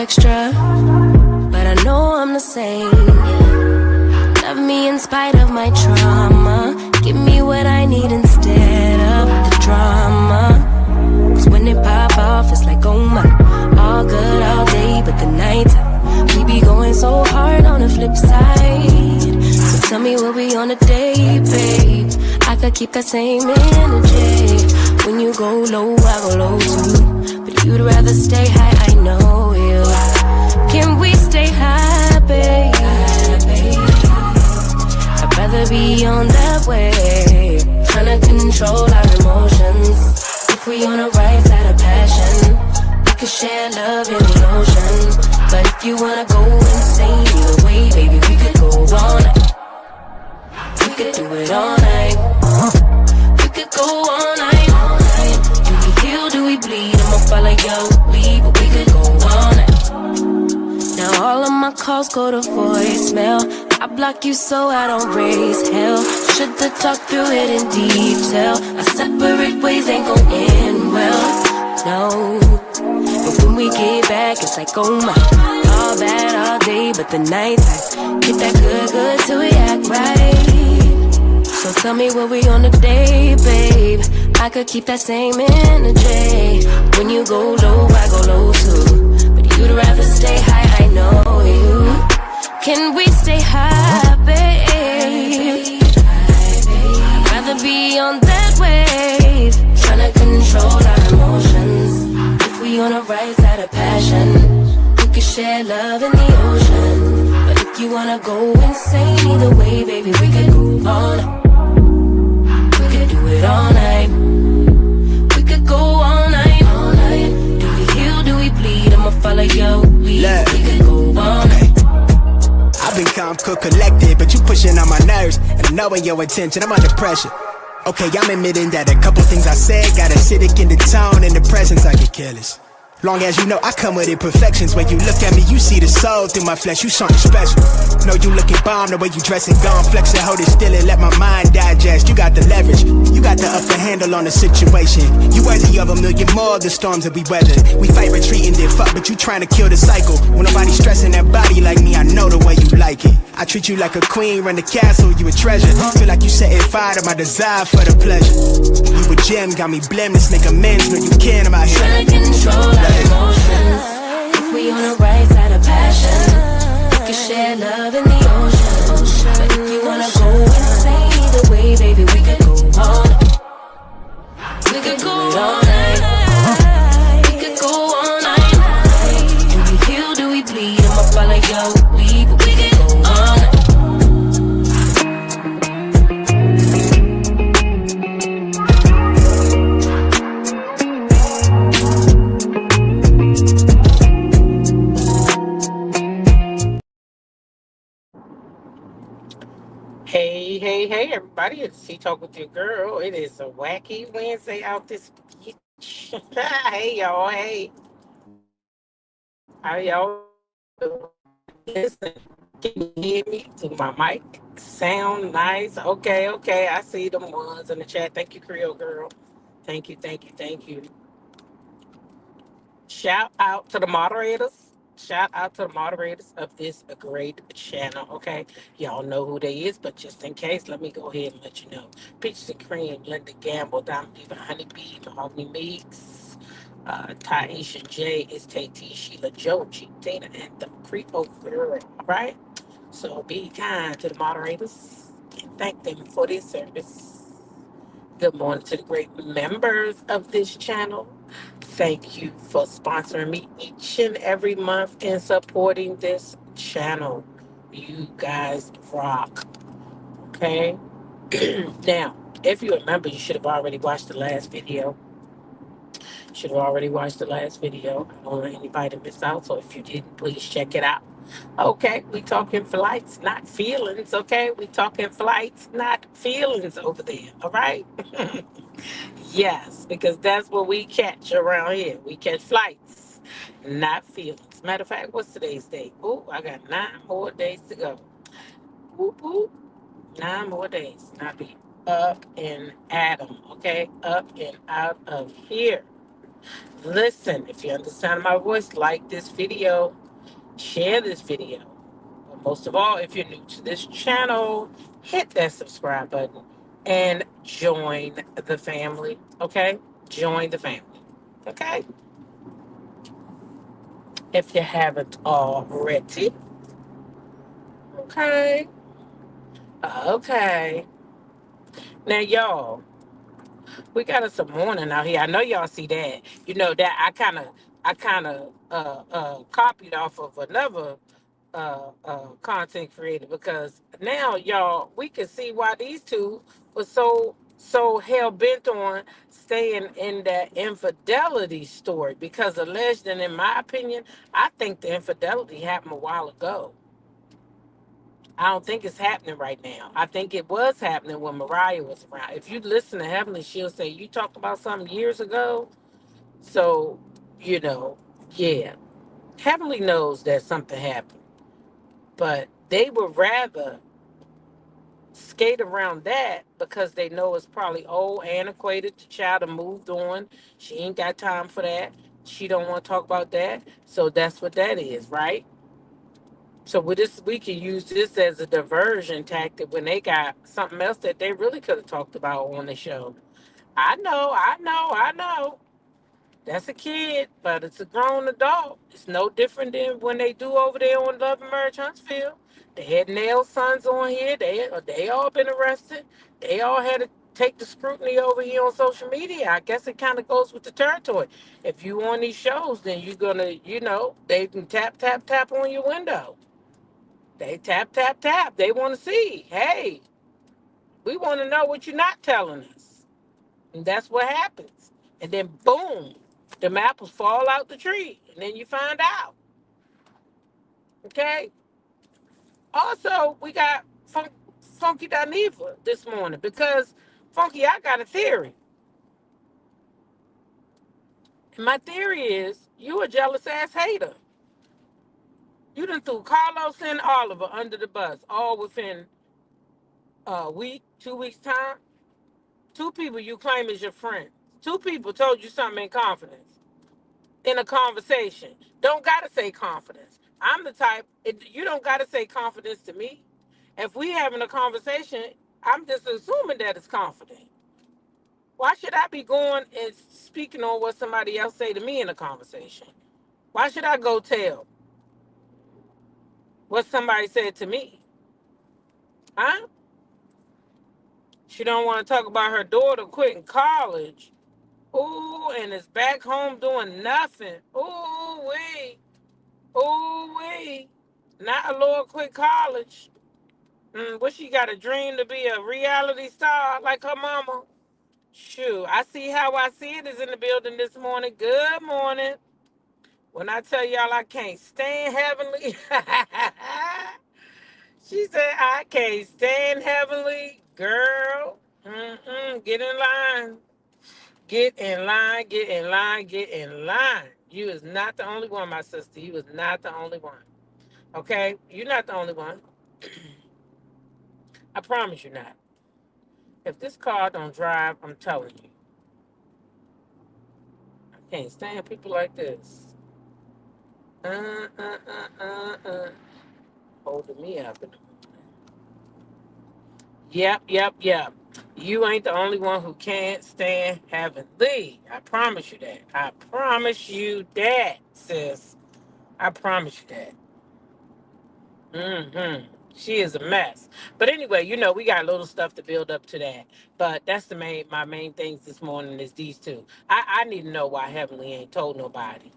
extra, but I know I'm the same. Love me in spite of my trauma. Give me what I need instead of the drama. Cause when it pop off, it's like, oh my. All good all day, but the night we be going so hard on the flip side. So tell me what we on a day, babe. I could keep that same energy. When you go low, I go low too. But you'd rather stay high, I know you. Can we stay high, babe? I'd rather be on that way. Tryna control our emotions. If we on the right side of passion, we could share love in the ocean. But if you wanna go insane either way, baby, we could go all night. We could do it all night. We could go all night. Do we heal, do we bleed? I'ma follow your lead, but we could go all night. Now all of my calls go to voicemail. I block you so I don't raise hell. Should've talked through it in detail. Our separate ways ain't gon' end well, no. But when we get back, it's like, oh my. All bad all day, but the night time get that good till we act right. So tell me what we on the day, babe. I could keep that same energy. When you go low, I go low too. But you'd rather stay high, I know you. Can we stay high, babe? I'd rather be on that wave. Tryna control our emotions. If we on the right side of passion, we could share love in the ocean. But if you wanna go insane either way, baby, we could go all night. We could do it all night. We could go all night, all night. Do we heal, do we bleed? I'ma follow your lead. We could go all night. I've been calm, cool, collected, but you pushing on my nerves. And I'm knowing your intention, I'm under pressure. Okay, I'm admitting that a couple things I said got acidic in the tone and the presence, I get careless. Long as you know I come with imperfections. When you look at me, you see the soul through my flesh. You something special. Know you looking bomb, the way you dressing, gone flex and hold it still and let my mind digest. You got the leverage, you got the upper handle on the situation. You worthy of a million more of the storms that we weathered. We fight retreating, then fuck, but you trying to kill the cycle. When nobody's stressing that body like me, I know the way you like it. I treat you like a queen, run the castle, you a treasure. Feel like you setting fire to my desire for the pleasure. You a gem, got me blameless, make amends, know you can, I'm out here. Trying to control our emotions. If we on the right side of passion, we can share love in the ocean. But if you wanna go insane either way, baby, we could go all night. We could go all night. We could go all night. Do we heal, do we bleed? I'ma follow your lead, but we could go all night. Hey, everybody. It's Talk with your girl. It is a wacky Wednesday out this beach. Hey, y'all. Hey. How y'all doing? Listen, can you hear me? Do my mic sound nice? Okay. I see them ones in the chat. Thank you, Creole girl. Thank you. Shout out to the moderators. Shout out to the moderators of this great channel. Okay, y'all know who they is, but just in case, let me go ahead and let you know. Peaches and Cream, Linda Gamble, Diamond Diva, Honeybee, Mahogany Meeks, Taisha J, is Tay-T, Sheila, Joe, G, Tina, and the Creepo Girl. All right, so be kind to the moderators and thank them for their service. Good morning to the great members of this channel. Thank you for sponsoring me each and every month and supporting this channel. You guys rock. Okay? Now, if you remember, you should have already watched the last video. I don't want anybody to miss out. So if you didn't, please check it out. Okay, we talking flights, not feelings. Okay, we talking flights, not feelings over there. All right. Yes, because that's what we catch around here. We catch flights, not feelings. Matter of fact, what's today's date? Oh, I got 9 more days to go. Whoop, whoop. 9 more days. And I'll be up and at 'em, okay? Up and out of here. Listen, if you understand my voice, like this video, share this video. But most of all, if you're new to this channel, hit that subscribe button and join the family. Okay? Join the family. Okay? If you haven't already. Okay? Okay. Now, y'all, we got us some morning out here. I know y'all see that. You know that I kind of copied off of another content creator, because now y'all, we can see why these two were so hell bent on staying in that infidelity story, because alleged, and in my opinion, I think the infidelity happened a while ago. I don't think it's happening right now. I think it was happening when Mariah was around. If you listen to Heavenly, she'll say, you talked about something years ago. So, you know, yeah. Heavenly knows that something happened. But they would rather skate around that because they know it's probably old, antiquated. The child have moved on. She ain't got time for that. She don't want to talk about that. So that's what that is, right? So with this, we can use this as a diversion tactic when they got something else that they really could have talked about on the show. I know. That's a kid, but it's a grown adult. It's no different than when they do over there on Love and Marriage Huntsville. They had Nail Sons on here. They all been arrested. They all had to take the scrutiny over here on social media. I guess it kind of goes with the territory. If you on these shows, then you're gonna, they can tap on your window. They tap. They want to see. Hey, we want to know what you're not telling us. And that's what happens. And then boom, the apples fall out the tree. And then you find out. Okay? Also, we got Funky Diva this morning, because Funky, I got a theory. And my theory is you a jealous ass hater. You done threw Carlos and Oliver under the bus all within a week, 2 weeks time. Two people you claim as your friends. Two people told you something in confidence. In a conversation. Don't gotta say confidence. I'm the type, you don't gotta say confidence to me. If we having a conversation, I'm just assuming that it's confident. Why should I be going and speaking on what somebody else say to me in a conversation? Why should I go tell what somebody said to me? Huh? She don't want to talk about her daughter quitting college. Ooh, and is back home doing nothing. Ooh, wee. Ooh, wee. Not a Lord quit college. What, she got a dream to be a reality star like her mama? Shoot, I see how I see it is in the building this morning. Good morning. When I tell y'all I can't stand Heavenly, she said, I can't stand Heavenly. Girl, get in line. Get in line, get in line, get in line. You is not the only one, my sister. You is not the only one. Okay? You're not the only one. I promise you not. If this car don't drive, I'm telling you. I can't stand people like this. Holding me up in the morning. Yep. You ain't the only one who can't stand Heavenly. I promise you that. I promise you that, sis. I promise you that. She is a mess. But anyway, we got a little stuff to build up to that. But that's my main things this morning is these two. I need to know why Heavenly ain't told nobody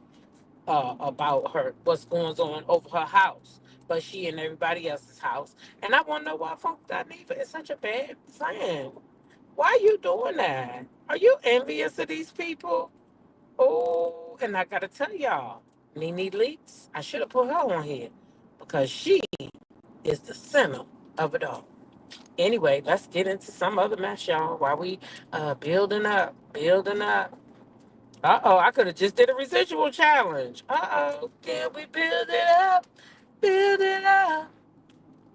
about what's going on over her house. But she in everybody else's house. And I want to know why Funk Diva is such a bad friend. Why are you doing that? Are you envious of these people? Oh, and I got to tell y'all, Nene Leaks, I should have put her on here because she is the center of it all. Anyway, let's get into some other mess, y'all, while we building up. Uh-oh, I could have just did a residual challenge. Uh-oh, can we build it up,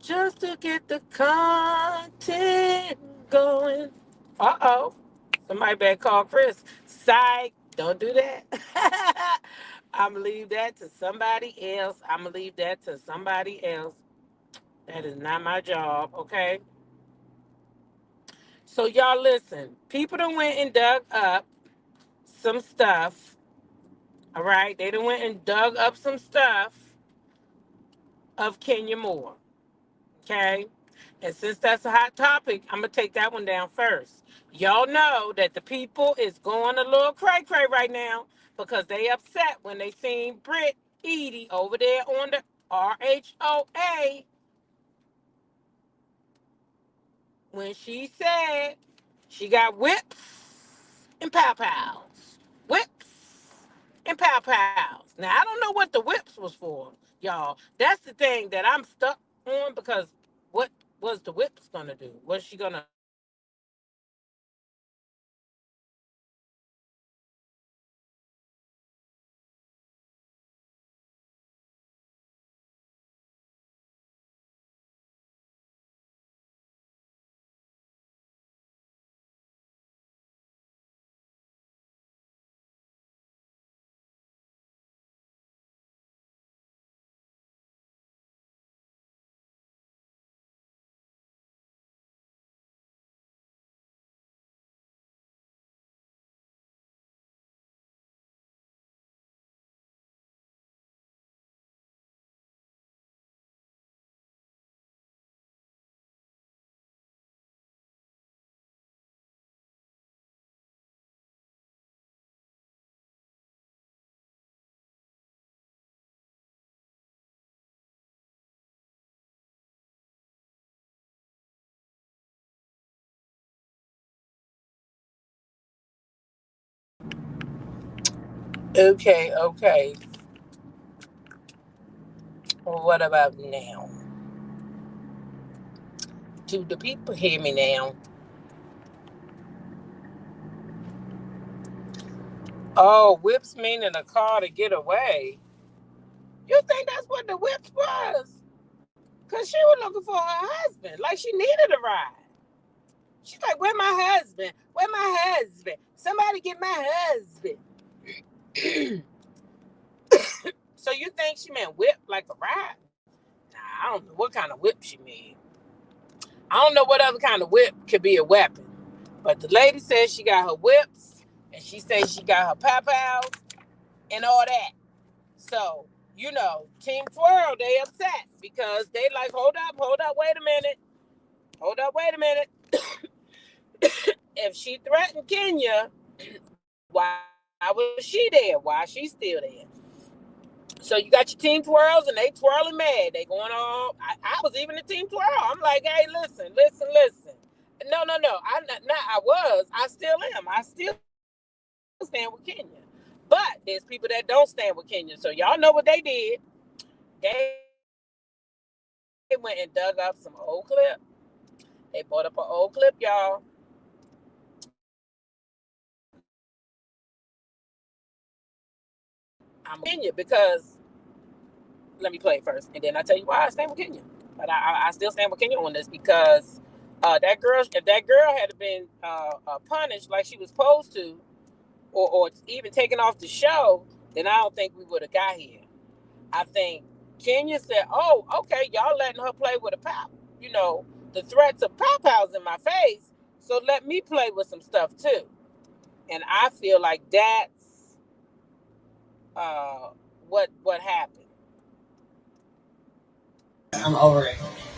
just to get the content going. Uh-oh, somebody better call Chris. Psych. Don't do that. I'm going to leave that to somebody else. That is not my job, okay? So y'all listen. People done went and dug up some stuff. All right? They done went and dug up some stuff of Kenya Moore. Okay? And since that's a hot topic, I'm going to take that one down first. Y'all know that the people is going a little cray-cray right now because they upset when they seen Britt Edie over there on the RHOA when she said she got whips and pow-pows. Whips and pow-pows. Now, I don't know what the whips was for, y'all. That's the thing that I'm stuck on because what was the whips going to do? Was she going to Okay. Well, what about now? Do the people hear me now? Oh, whips meaning a car to get away. You think that's what the whips was? Because she was looking for her husband. Like she needed a ride. She's like, where my husband? Where my husband? Somebody get my husband. So you think she meant whip like a ride? Nah, I don't know what kind of whip she mean. I don't know what other kind of whip could be a weapon. But the lady says she got her whips, and she says she got her pow-pows, and all that. So, Team Twirl, they upset because they like, hold up, wait a minute. If she threatened Kenya, why was she there? Why is she still there? So you got your Team Twirls, and they twirling mad. They going on. I was even the Team Twirl. I'm like, hey, listen. No. I still am. I still stand with Kenya. But there's people that don't stand with Kenya. So y'all know what they did. They went and dug up some old clip. They bought up an old clip, y'all. I'm Kenya because let me play it first, and then I tell you why I stand with Kenya. But I still stand with Kenya on this because that girl, if that girl had been punished like she was supposed to, or even taken off the show, then I don't think we would have got here. I think Kenya said, "Oh, okay, y'all letting her play with a pow, the threats of pow-pows in my face, so let me play with some stuff too." And I feel like that's what happened. I'm over it.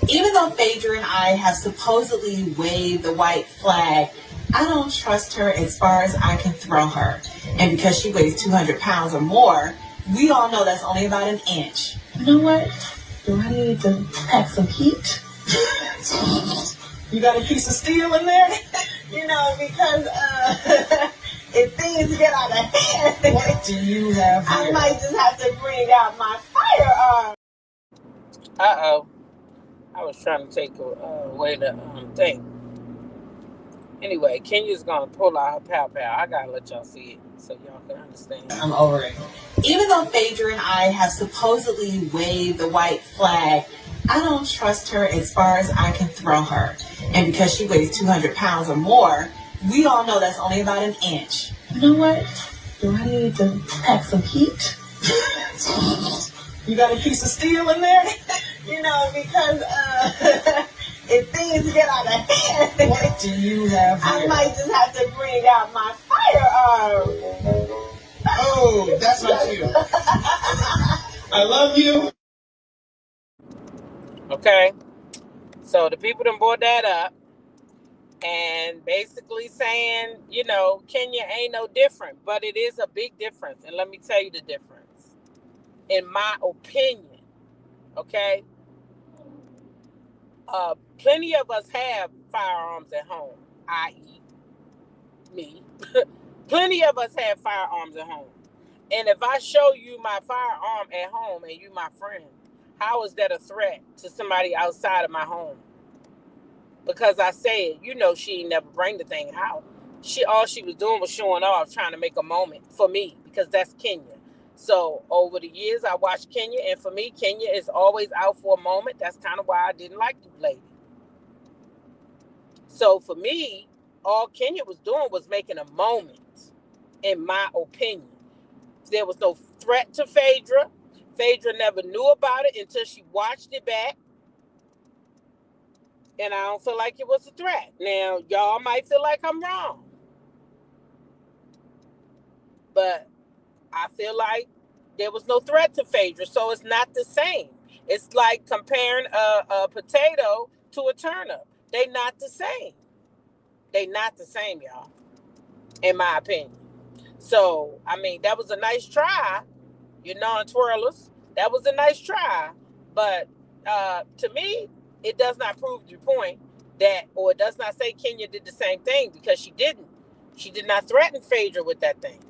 Even though Phaedra and I have supposedly waved the white flag, I don't trust her as far as I can throw her. And because she weighs 200 pounds or more, we all know that's only about an inch. You know what? Do I need to pack some heat? You got a piece of steel in there? Because if things get out of hand, what do you have here? I might just have to bring out my firearm. Uh-oh. I was trying to take away the thing. Anyway, Kenya's going to pull out her pow-pow. I got to let y'all see it so y'all can understand. I'm over it. Even though Phaedra and I have supposedly waved the white flag, I don't trust her as far as I can throw her. And because she weighs 200 pounds or more, we all know that's only about an inch. You know what? Do I need to pack some heat? You got a piece of steel in there? Because if things get out of hand, What do you have here? I might just have to bring out my firearm. Oh, that's not you. I love you. Okay, so the people done brought that up and basically saying, Kenya ain't no different, but it is a big difference. And let me tell you the difference. In my opinion, okay, plenty of us have firearms at home, i.e. me. Plenty of us have firearms at home. And if I show you my firearm at home and you my friend, how is that a threat to somebody outside of my home? Because I said, she never bring the thing out. All she was doing was showing off, trying to make a moment for me, because that's Kenya. So over the years, I watched Kenya, and for me, Kenya is always out for a moment. That's kind of why I didn't like the lady. So for me, all Kenya was doing was making a moment, in my opinion. There was no threat to Phaedra. Phaedra never knew about it until she watched it back. And I don't feel like it was a threat. Now, y'all might feel like I'm wrong. But I feel like there was no threat to Phaedra, so it's not the same. It's like comparing a potato to a turnip. They not the same. They not the same, y'all, in my opinion. So, that was a nice try, you non-twirlers. That was a nice try. But to me, it does not prove your point or it does not say Kenya did the same thing, because she didn't. She did not threaten Phaedra with that thing.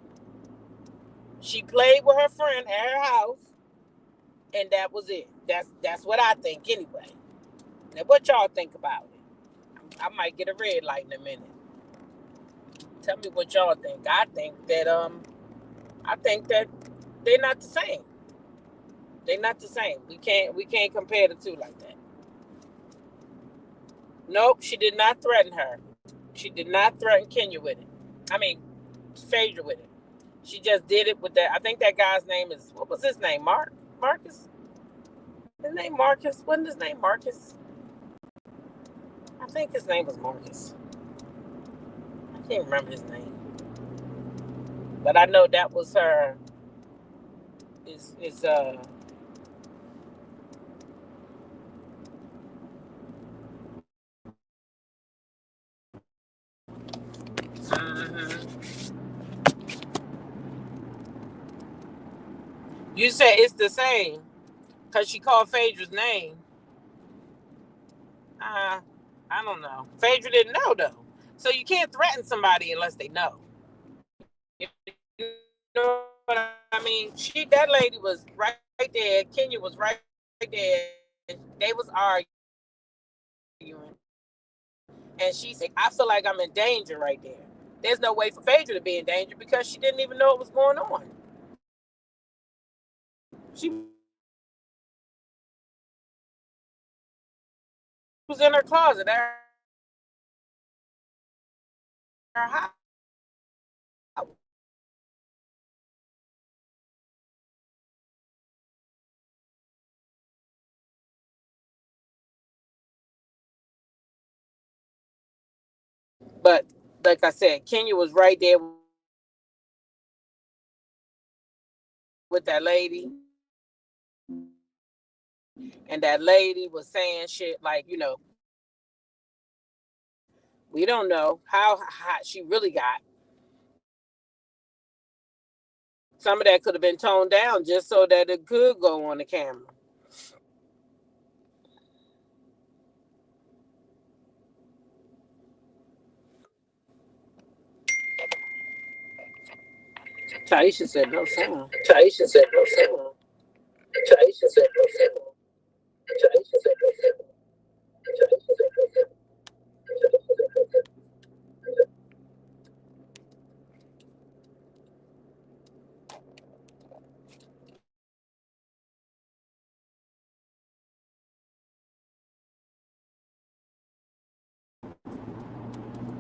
She played with her friend at her house, and that was it. That's what I think anyway. Now, what y'all think about it? I might get a red light in a minute. Tell me what y'all think. I think that they're not the same. They're not the same. We can't compare the two like that. Nope, she did not threaten her. She did not threaten Kenya with it. Phaedra with it. She just did it with that. I think that guy's name is, what was his name? Marcus? His name Marcus? Wasn't his name Marcus? I think his name was Marcus. I can't remember his name. But I know that was her. You said it's the same because she called Phaedra's name. I don't know. Phaedra didn't know, though. So you can't threaten somebody unless they know. You know what I mean? That lady was right there. Kenya was right there. They was arguing. And she said, I feel like I'm in danger right there. There's no way for Phaedra to be in danger because she didn't even know what was going on. She was in her closet at her house. But like I said, Kenya was right there with that lady. And that lady was saying shit like, we don't know how hot she really got. Some of that could have been toned down just so that it could go on the camera. Taisha said no sound. Taisha said no sound. Taisha said no sound. Taisha said no sound.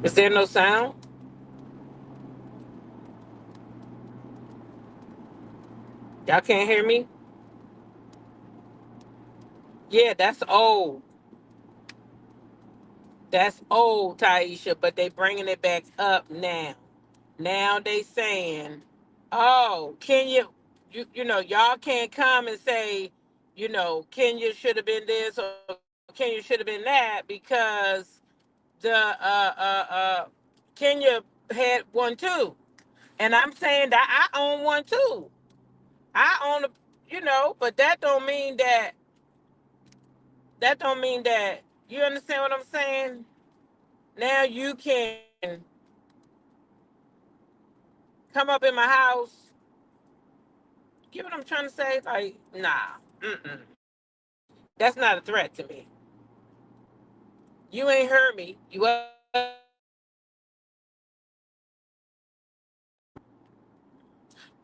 Is there no sound? Y'all can't hear me? Yeah, that's old. That's old, Taisha, but they bringing it back up now. Now they saying, "Oh, Kenya, y'all can't come and say, Kenya should have been this or Kenya should have been that because the Kenya had one too." And I'm saying that I own one too. I own but that don't mean that you understand what I'm saying? Now you can come up in my house. Get what I'm trying to say? Like, nah. Mm-mm. That's not a threat to me. You ain't heard me. You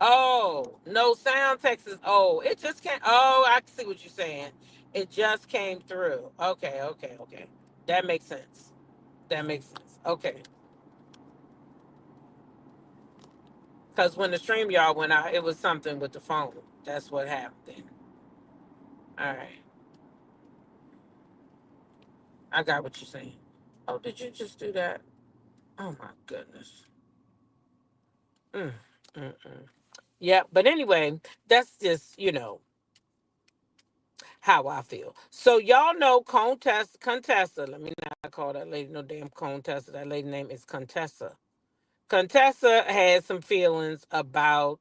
Oh, no sound text is it just can't I see what you're saying. It just came through. Okay, okay, okay. That makes sense. That makes sense. Okay. Because when the stream y'all went out, it was something with the phone. That's what happened then. All right. I got what you're saying. Oh, did you just do that? Oh my goodness. Mm, mm, mm. Yeah, but anyway, that's just, how I feel. So y'all know Contessa. Let me not call that lady no damn Contessa. That lady name is Contessa. Contessa had some feelings about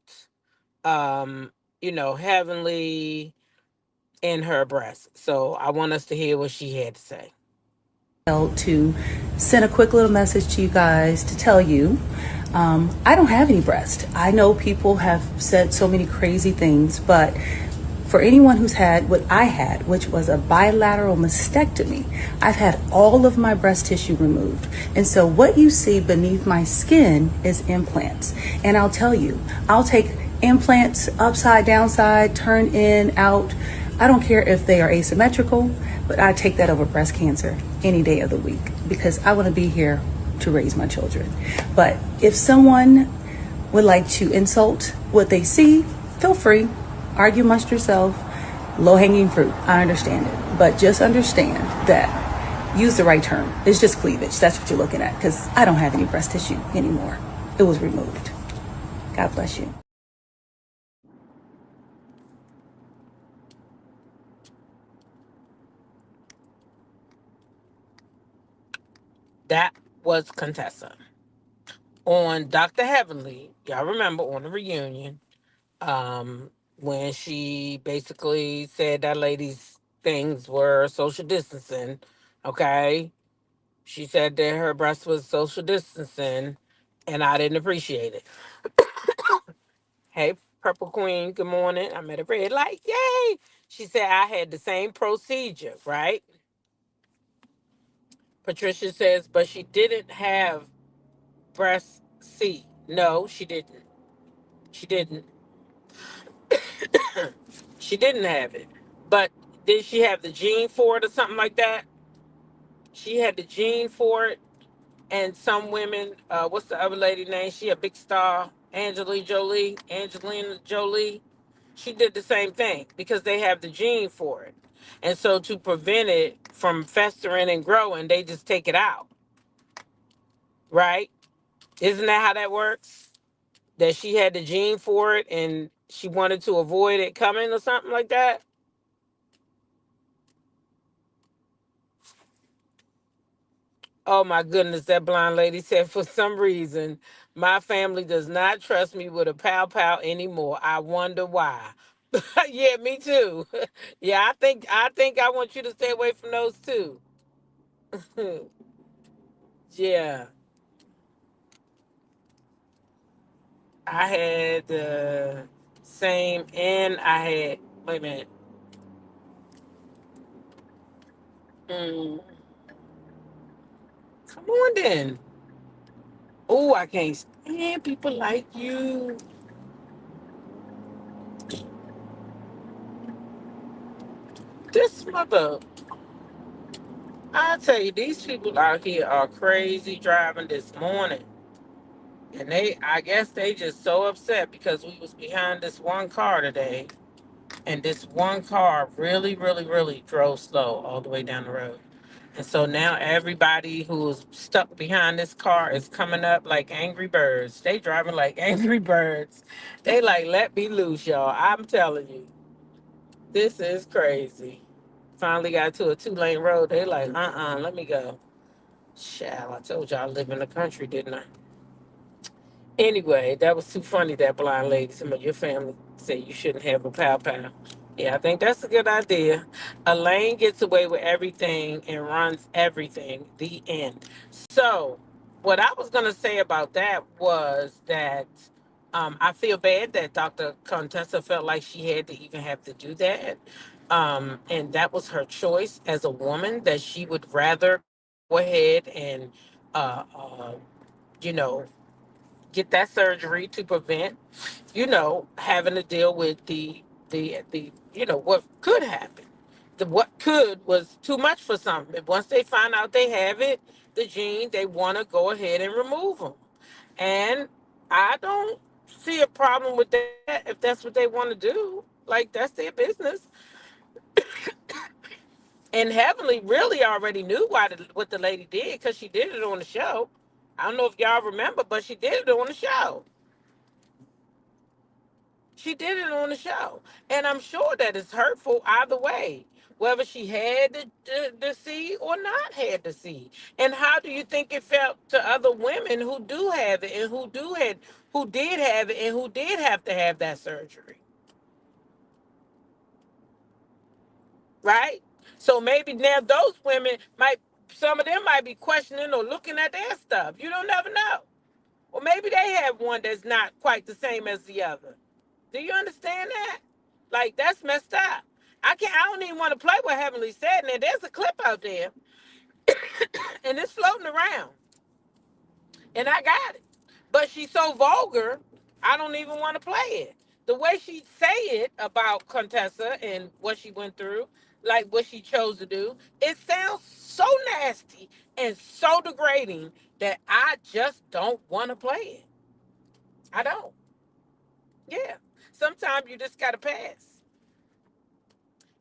Heavenly in her breast. So I want us to hear what she had to say. To send a quick little message to you guys to tell you I don't have any breast. I know people have said so many crazy things, but for anyone who's had what I had, which was a bilateral mastectomy, I've had all of my breast tissue removed. And so what you see beneath my skin is implants. And I'll tell you, I'll take implants upside, downside, turn in, out. I don't care if they are asymmetrical, but I take that over breast cancer any day of the week because I want to be here to raise my children. But if someone would like to insult what they see, feel free. Argue amongst yourself. Low-hanging fruit. I understand it. But just understand that, use the right term. It's just cleavage. That's what you're looking at because I don't have any breast tissue anymore. It was removed. God bless you. That was Contessa. On Dr. Heavenly, y'all remember on the reunion, when she basically said that lady's things were social distancing, okay? She said that her breast was social distancing, and I didn't appreciate it. Hey, Purple Queen, good morning. I'm at a red light. Yay! She said I had the same procedure, right? Patricia says, but she didn't have breast C. No, she didn't. She didn't. She didn't have it. But did she have the gene for it or something like that? She had the gene for it. And some women, what's the other lady name? She a big star, Angelina Jolie. She did the same thing because they have the gene for it. And so to prevent it from festering and growing, they just take it out. Right? Isn't that how that works? That she had the gene for it and she wanted to avoid it coming or something like that? Oh my goodness, that blonde lady said, for some reason, my family does not trust me with a pow pow anymore. I wonder why. Yeah, me too. Yeah, I think I want you to stay away from those too. Yeah. I had the same and I had wait a minute. Mm, come on then. Oh, I can't stand people like you. This mother I tell you, these people out here are crazy driving this morning. And I guess they just so upset because we was behind this one car today, and this one car really, really, really drove slow all the way down the road. And so now everybody who's stuck behind this car is coming up like angry birds. They driving like angry birds. They like, let me loose, y'all. I'm telling you, this is crazy. Finally got to a 2-lane road. They like, let me go. Child, I told y'all I live in the country, didn't I? Anyway, that was too funny, that blind lady. Some of your family said you shouldn't have a pow pow. Yeah, I think that's a good idea. Elaine gets away with everything and runs everything. The end. So, what I was going to say about that was that I feel bad that Dr. Contessa felt like she had to even have to do that. And that was her choice as a woman, that she would rather go ahead and, uh, uh, you know, get that surgery to prevent, having to deal with the what could happen. The what could was too much for some. And once they find out they have it, the gene, they want to go ahead and remove them. And I don't see a problem with that if that's what they want to do. Like, that's their business. And Heavenly really already knew what the lady did, because she did it on the show. I don't know if y'all remember, but she did it on the show. She did it on the show. And I'm sure that it's hurtful either way, whether she had the seed or not had the seed. And how do you think it felt to other women who do have it and who did have it and who did have to have that surgery? Right? So maybe now those women some of them might be questioning or looking at their stuff. You don't never know. Or maybe they have one that's not quite the same as the other. Do you understand that? Like, that's messed up. I don't even want to play what Heavenly said. Now, there's a clip out there, and it's floating around, and I got it. But she's so vulgar, I don't even want to play it. The way she say it about Contessa and what she went through, like what she chose to do, it sounds so nasty and so degrading that I just don't want to play it. I don't. Yeah. Sometimes you just got to pass.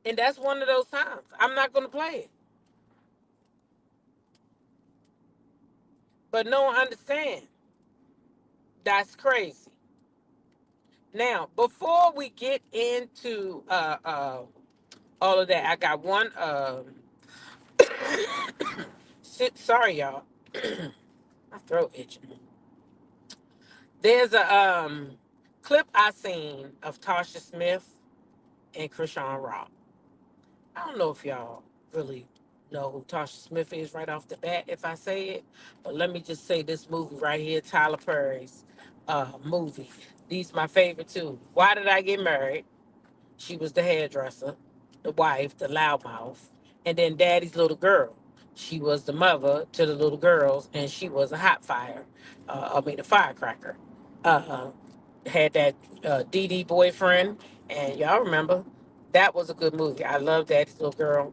And that's one of those times. I'm not going to play it. But no one understand. That's crazy. Now, before we get into all of that, I got one. Sorry, y'all. My throat itching. There's a clip I seen of Tasha Smith and Chrisean Rock. I don't know if y'all really know who Tasha Smith is right off the bat if I say it, but let me just say this movie right here, Tyler Perry's movie. These my favorite too. Why Did I Get Married? She was the hairdresser, the wife, the loudmouth, and then Daddy's little girl. She was the mother to the little girls, and she was a hot fire. A firecracker. Uh, had that Dee Dee boyfriend, and y'all remember that was a good movie. I love Daddy's Little Girl,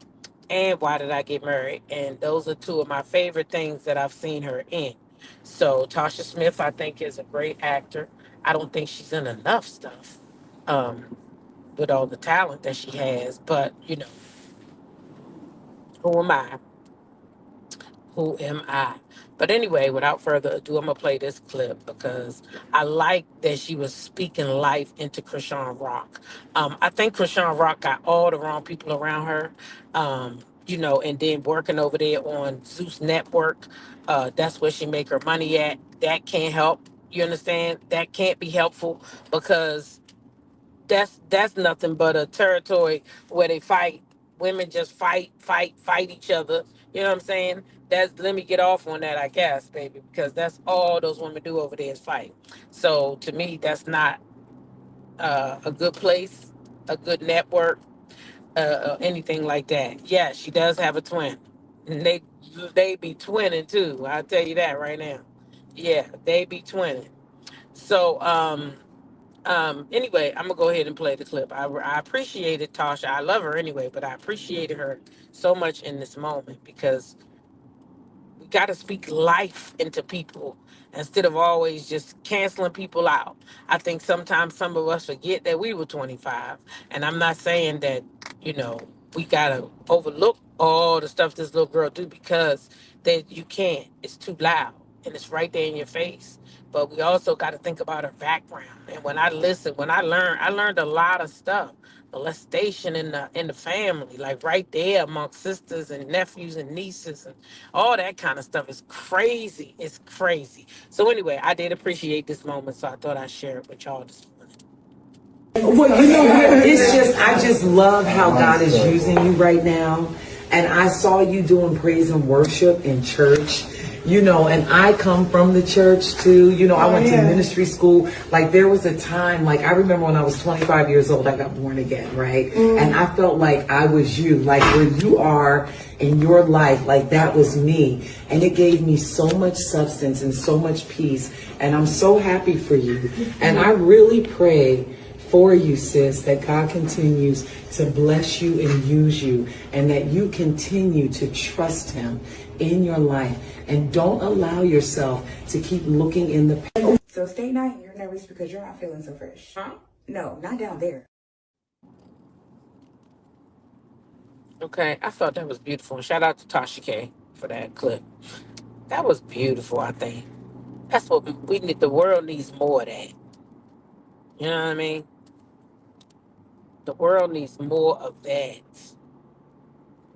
and Why Did I Get Married? And those are two of my favorite things that I've seen her in. So Tasha Smith, I think, is a great actor. I don't think she's in enough stuff. Um, with all the talent that she has. But, who am I? Who am I? But anyway, without further ado, I'm going to play this clip because I like that she was speaking life into Chrisean Rock. I think Chrisean Rock got all the wrong people around her, and then working over there on Zeus Network. That's where she make her money at. That can't help. You understand? That can't be helpful because that's nothing but a territory where they fight. Women just fight each other. You know what I'm saying? That's Let me get off on that, I guess, baby, because that's all those women do over there is fight. So to me, that's not a good place, a good network, anything like that. Yeah, she does have a twin. And they be twinning too. I'll tell you that right now. Yeah, they be twinning. So anyway, I'm gonna go ahead and play the clip. I appreciated Tasha. I love her anyway, but I appreciated her so much in this moment because we got to speak life into people. instead of always just canceling people out. I think sometimes some of us forget that we were 25. And I'm not saying that, you know, we got to overlook all the stuff this little girl do because that you can't. It's too loud and it's right there in your face. But we also got to think about her background. And when I listened, when I learned a lot of stuff. Molestation in the family, like right there amongst sisters and nephews and nieces and all that kind of stuff is crazy. It's crazy. So anyway, I did appreciate this moment, so I thought I'd share it with y'all this morning. Well, you know what? It's just, I just love how God is using you right now. And I saw you doing praise and worship in church, you know, and I come from the church too. You know, I went to ministry school. Like there was a time, like I remember when I was 25 years old, I got born again, right? And I felt like I was you, like where you are in your life, like that was me. And it gave me so much substance and so much peace. And I'm so happy for you. And I really pray for you, sis, that God continues to bless you and use you, and that you continue to trust him in your life, and don't allow yourself to keep looking in the. So stay night, you're nervous because you're not feeling so fresh. Huh? No, not down there. Okay, I thought that was beautiful. Shout out to Tasha K for that clip. That was beautiful, I think. That's what we need. The world needs more of that. You know what I mean? The world needs more of that.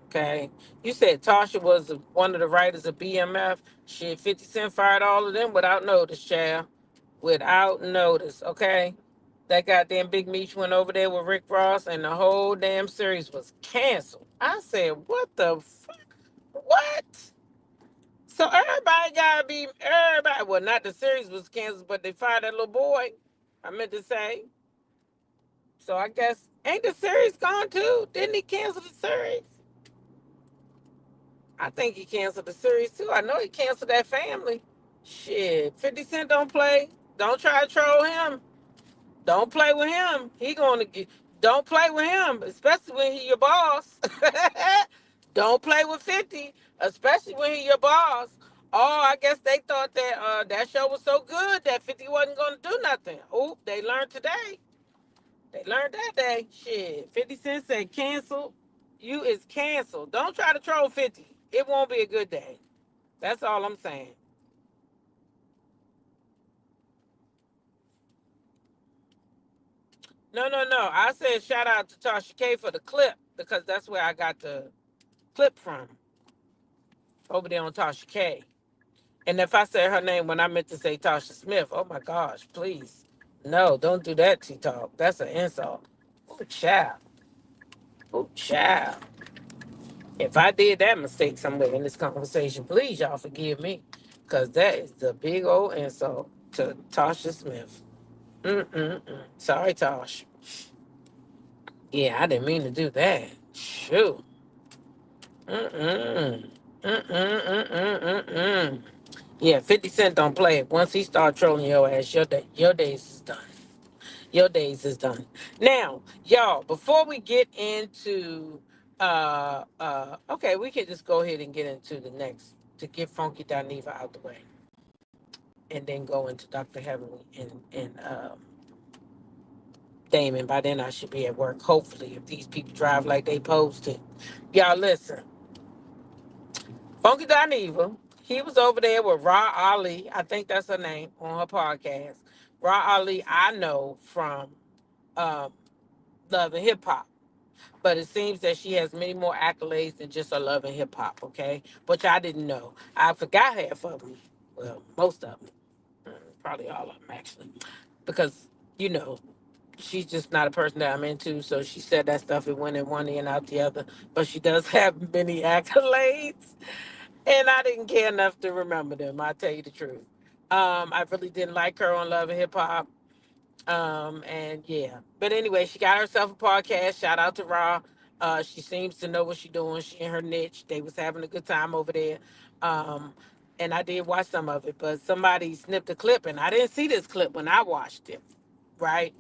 Okay. You said Tasha was one of the writers of BMF. Shit, 50 Cent fired all of them without notice, child. Without notice, okay? That goddamn Big Meech went over there with Rick Ross and the whole damn series was canceled. I said, what the fuck? What? So everybody gotta be, everybody, well, not the series was canceled, but they fired that little boy. I meant to say. So I guess, ain't the series gone too? Didn't he cancel the series? I think he canceled the series too. I know he canceled that family. Shit, 50 Cent don't play. Don't try to troll him. Don't play with him. He gonna get. Don't play with him, especially when he your boss. Don't play with 50, especially when he your boss. Oh, I guess they thought that that show was so good that 50 wasn't gonna do nothing. Oop, they learned today. They learned that day. Shit, 50 Cent said cancel. You is canceled. Don't try to troll 50. It won't be a good day. That's all I'm saying. No, no, no. I said shout out to Tasha K for the clip because that's where I got the clip from. Over there on Tasha K. And if I said her name when I meant to say Tasha Smith, oh my gosh, please. No, don't do that, T-Talk. That's an insult. Oh, child. Oh, child. If I did that mistake somewhere in this conversation, please, y'all forgive me. Because that is the big old insult to Tasha Smith. Mm-mm-mm. Sorry, Tosh. Yeah, I didn't mean to do that. Shoot. Mm-mm. Mm-mm-mm-mm-mm-mm. Yeah, 50 Cent don't play it. Once he start trolling your ass, your days is done. Your days is done. Now, y'all, before we get into okay, we can just go ahead and get into the next to get Funky Diva out the way. And then go into Dr. Heavenly and Damon. By then I should be at work, hopefully, if these people drive like they supposed to. Y'all listen. Funky Diva, he was over there with Ra Ali, I think that's her name, on her podcast. Ra Ali, I know from um, Love and Hip Hop. But it seems that she has many more accolades than just her Love and Hip Hop, okay? Which I didn't know. I forgot half of them. Well, most of them. Probably all of them, actually. Because, you know, she's just not a person that I'm into. So she said that stuff, it went in one ear and out the other. But she does have many accolades. And I didn't care enough to remember them, I'll tell you the truth. I really didn't like her on Love and Hip Hop. And yeah. But anyway, she got herself a podcast. Shout out to Raw. She seems to know what she's doing. She in her niche. They was having a good time over there. Um, and I did watch some of it, but somebody snipped a clip and I didn't see this clip when I watched it. Right?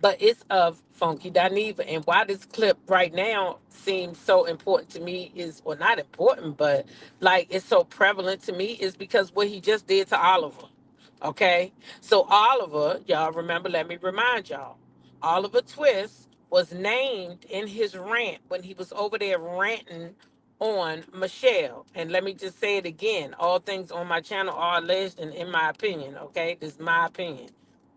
but it's of Funky Dineva. And why this clip right now seems so important to me is, well, not important, but like it's so prevalent to me is because what he just did to Oliver. Okay? So Oliver, y'all remember, let me remind y'all, Oliver Twist was named in his rant when he was over there ranting on Michelle. And let me just say it again. All things on my channel are alleged and in my opinion, okay? This is my opinion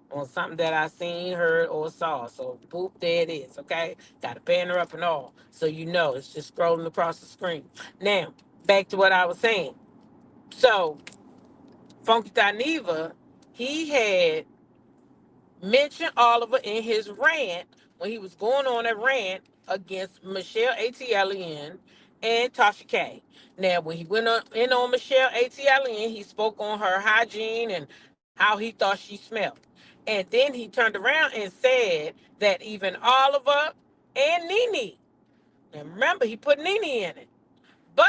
on something that I seen, heard, or saw. So boop, there it is, okay? Got a banner up and all. So you know it's just scrolling across the screen. Now, back to what I was saying. So Funky Dineva, he had mentioned Oliver in his rant when he was going on a rant against Michelle ATLien and Tasha K. Now, when he went in on Michelle ATLien, he spoke on her hygiene and how he thought she smelled. And then he turned around and said that even Oliver and Nene, and remember, he put Nene in it, but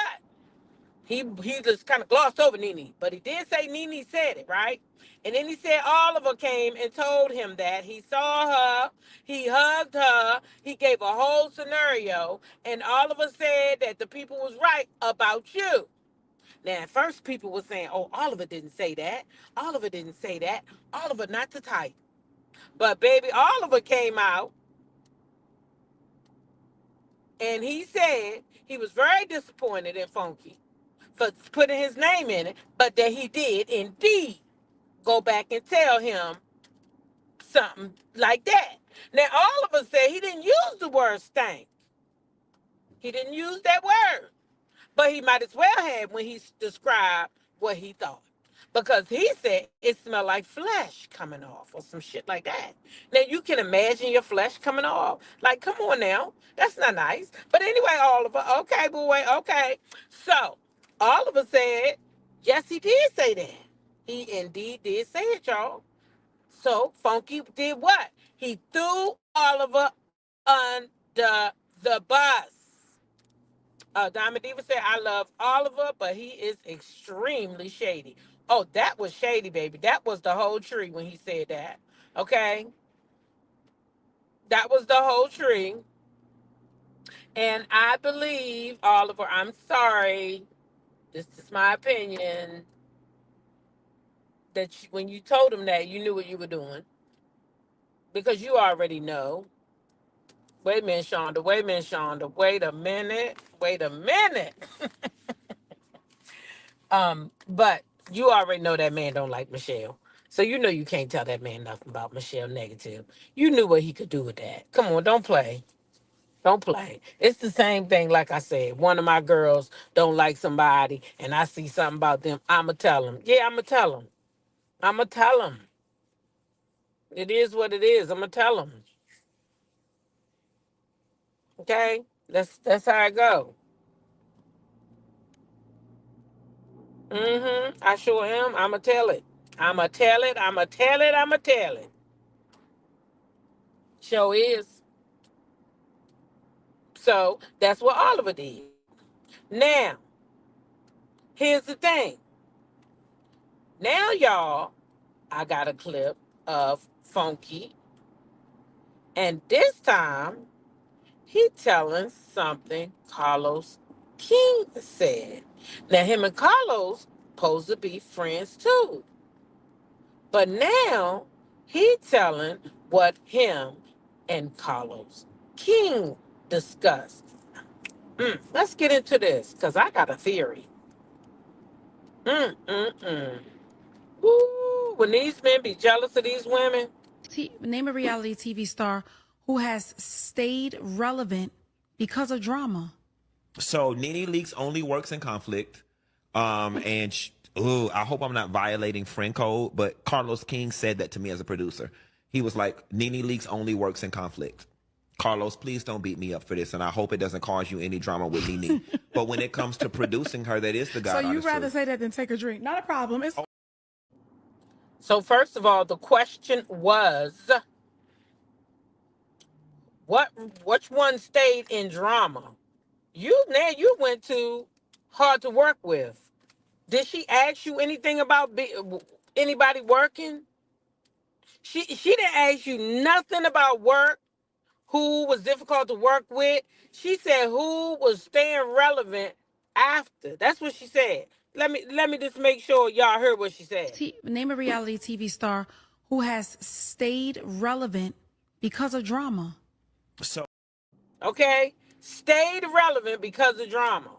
he just kind of glossed over Nene, but he did say Nene said it, right? And then he said Oliver came and told him that he saw her, he hugged her, he gave a whole scenario, and Oliver said that the people was right about you. Now, at first people were saying, oh, Oliver didn't say that. Oliver didn't say that. Oliver not the type. But baby, Oliver came out and he said he was very disappointed in Funky for putting his name in it, but that he did indeed go back and tell him something like that. Now, Oliver said he didn't use the word stank. He didn't use that word, but he might as well have when he described what he thought. Because he said it smelled like flesh coming off or some shit like that. Now, you can imagine your flesh coming off. Like, come on now. That's not nice. But anyway, Oliver, okay, boy, okay. So, Oliver said, yes, he did say that. He indeed did say it, y'all. So, Funky did what? He threw Oliver under the bus. Diamond Diva said, I love Oliver, but he is extremely shady. Oh, that was shady, baby. That was the whole tree when he said that. Okay? That was the whole tree. And I believe, Oliver, I'm sorry. This is my opinion. That when you told him that, you knew what you were doing. Because you already know. Wait a minute, Shonda. Wait a minute, Shonda. Wait a minute. Wait a minute. But you already know that man don't like Michelle. So you know you can't tell that man nothing about Michelle negative. You knew what he could do with that. Come on, don't play. Don't play. It's the same thing, like I said. One of my girls don't like somebody, and I see something about them. I'ma tell them. Yeah, I'ma tell them. I'ma tell them. It is what it is. I'ma tell them. Okay? That's how I go. I sure am. I'ma tell it. I'ma tell it. I'ma tell it. I'ma tell it. Sure is. So that's what Oliver did. Now, here's the thing. Now, y'all, I got a clip of Funky. And this time, he telling something Carlos King said. Now, him and Carlos supposed to be friends too. But now, he telling what him and Carlos King discussed. Let's get into this, because I got a theory. Ooh, when these men be jealous of these women. Name a reality TV star who has stayed relevant because of drama. So Nene Leakes only works in conflict. And I hope I'm not violating friend code, but Carlos King said that to me as a producer. He was like, Nene Leakes only works in conflict. Carlos, please don't beat me up for this, and I hope it doesn't cause you any drama with Nene. But when it comes to producing her, that is the God. So you'd rather say that than take a drink? Not a problem. It's So first of all, the question was, which one stayed in drama? You went to Hard to Work With. Did she ask you anything about anybody working? She didn't ask you nothing about work, who was difficult to work with. She said who was staying relevant after. That's what she said. Let me just make sure y'all heard what she said. Name a reality TV star who has stayed relevant because of drama. So Okay? Stayed relevant because of drama.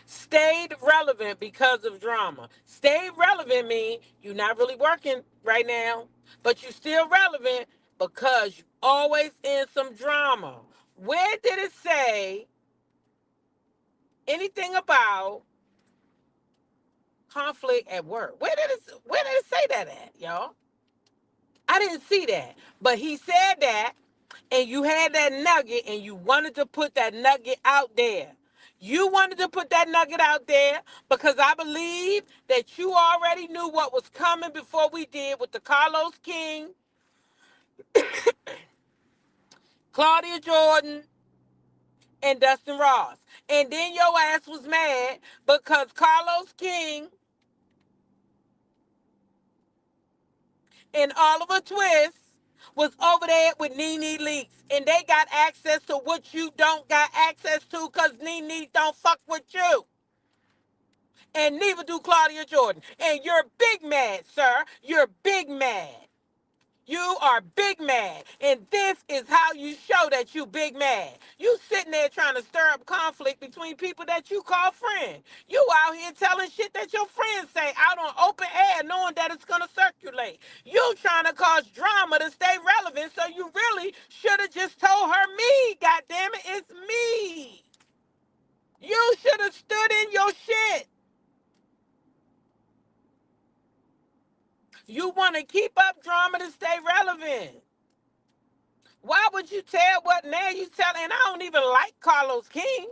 Stayed relevant because of drama. Stayed relevant mean you're not really working right now, but you still relevant because you always in some drama. Where did it say anything about conflict at work? Where did it say that at, y'all? I didn't see that. But he said that, and you had that nugget, and you wanted to put that nugget out there. You wanted to put that nugget out there because I believe that you already knew what was coming before we did with the Carlos King, Claudia Jordan, and Dustin Ross. And then your ass was mad because Carlos King and Oliver Twist was over there with Nene Leakes, and they got access to what you don't got access to because Nene don't fuck with you. And neither do Claudia Jordan. And you're big mad, sir. You're big mad. You are big mad. And this is how you show that you big mad. You sitting there trying to stir up conflict between people that you call friends. You out here telling shit that your friends say out on open air knowing that it's going to circulate. You trying to cause drama to stay relevant, so you really should have just told her me. God damn it, it's me. You should have stood in your shit. You want to keep up drama to stay relevant. Why would you tell what now you tell? And I don't even like Carlos King,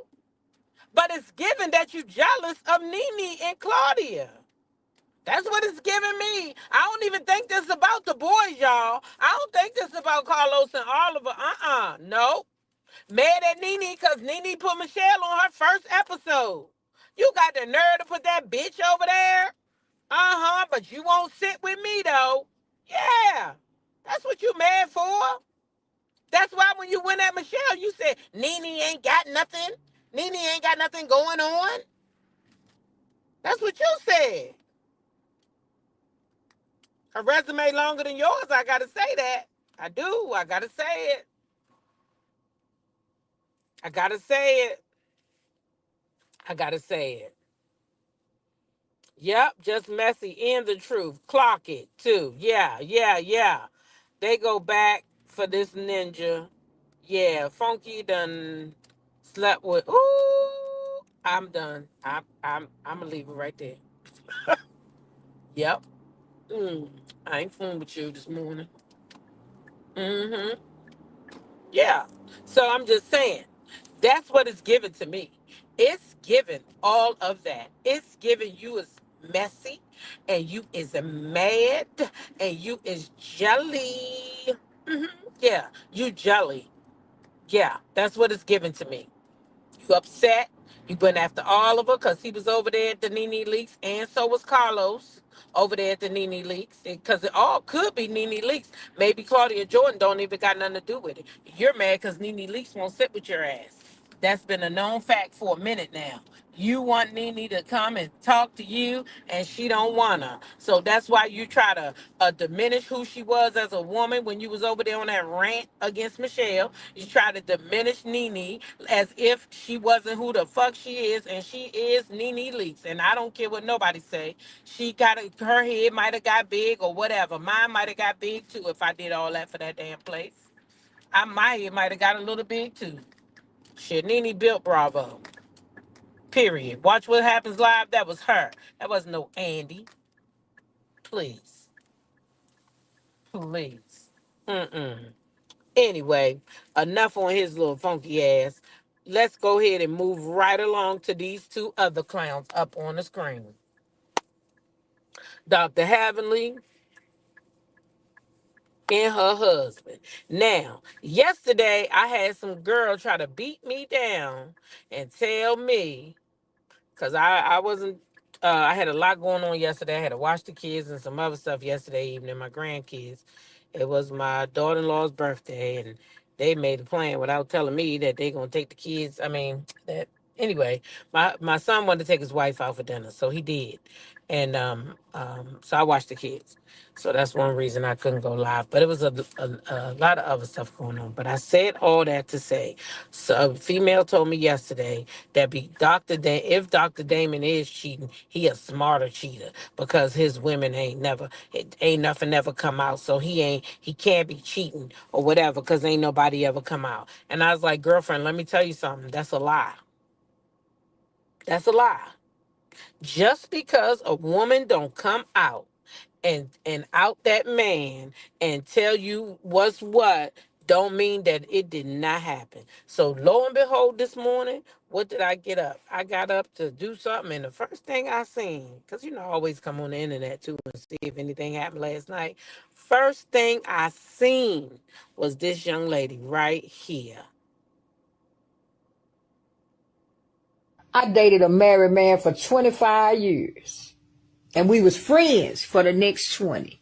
but it's given that you jealous of Nene and Claudia. That's what it's giving me. I don't even think this about the boys, y'all. I don't think this about Carlos and Oliver. No. Mad at Nene because Nene put Michelle on her first episode. You got the nerve to put that bitch over there? But you won't sit with me, though. Yeah. That's what you mad for. That's why when you went at Michelle, you said, Nene ain't got nothing. Nene ain't got nothing going on. That's what you said. Her resume longer than yours, I got to say that. I do. I got to say it. I got to say it. I got to say it. Yep, just messy and the truth. Clock it, too. Yeah. They go back for this ninja. Yeah, Funky done slept with. Ooh, I'm done. I'm gonna leave it right there. Yep. I ain't fooling with you this morning. Mm-hmm. Yeah. So I'm just saying, that's what it's given to me. It's given all of that. It's given you is messy, and you is mad, and you is jelly. Yeah, you jelly. Yeah, that's what it's given to me. You upset. You went after Oliver because he was over there at the Nene Leaks, and so was Carlos over there at the Nene Leaks. Because it all could be Nene Leaks. Maybe Claudia Jordan don't even got nothing to do with it. You're mad because Nene Leaks won't sit with your ass. That's been a known fact for a minute now. You want Nene to come and talk to you, and she don't wanna. So that's why you try to diminish who she was as a woman when you was over there on that rant against Michelle. You try to diminish Nene as if she wasn't who the fuck she is, and she is Nene Leakes. And I don't care what nobody say. Her head might have got big or whatever. Mine might have got big too if I did all that for that damn place. My head might have got a little big too. Shit, Nene built Bravo. Period. Watch What Happens Live. That was her. That wasn't no Andy. Please. Please. Anyway, enough on his little funky ass. Let's go ahead and move right along to these two other clowns up on the screen. Dr. Heavenly and her husband. Now, yesterday I had some girl try to beat me down and tell me, because I wasn't I had a lot going on yesterday. I had to watch the kids and some other stuff yesterday evening, my grandkids. It was my daughter-in-law's birthday, and they made a plan without telling me that they're going to take the kids. I mean, that anyway, my son wanted to take his wife out for dinner, so he did. And so I watched the kids. So that's one reason I couldn't go live. But it was a lot of other stuff going on. But I said all that to say, so a female told me yesterday that if Dr. Damon is cheating, he a smarter cheater because his women ain't nothing never come out. So he can't be cheating or whatever because ain't nobody ever come out. And I was like, girlfriend, let me tell you something. That's a lie. That's a lie. Just because a woman don't come out and out that man and tell you what's what don't mean that it did not happen. So lo and behold, this morning, what did I get up? I got up to do something, and the first thing I seen, because I always come on the internet too and see if anything happened last night. First thing I seen was this young lady right here. I dated a married man for 25 years, and we was friends for the next 20.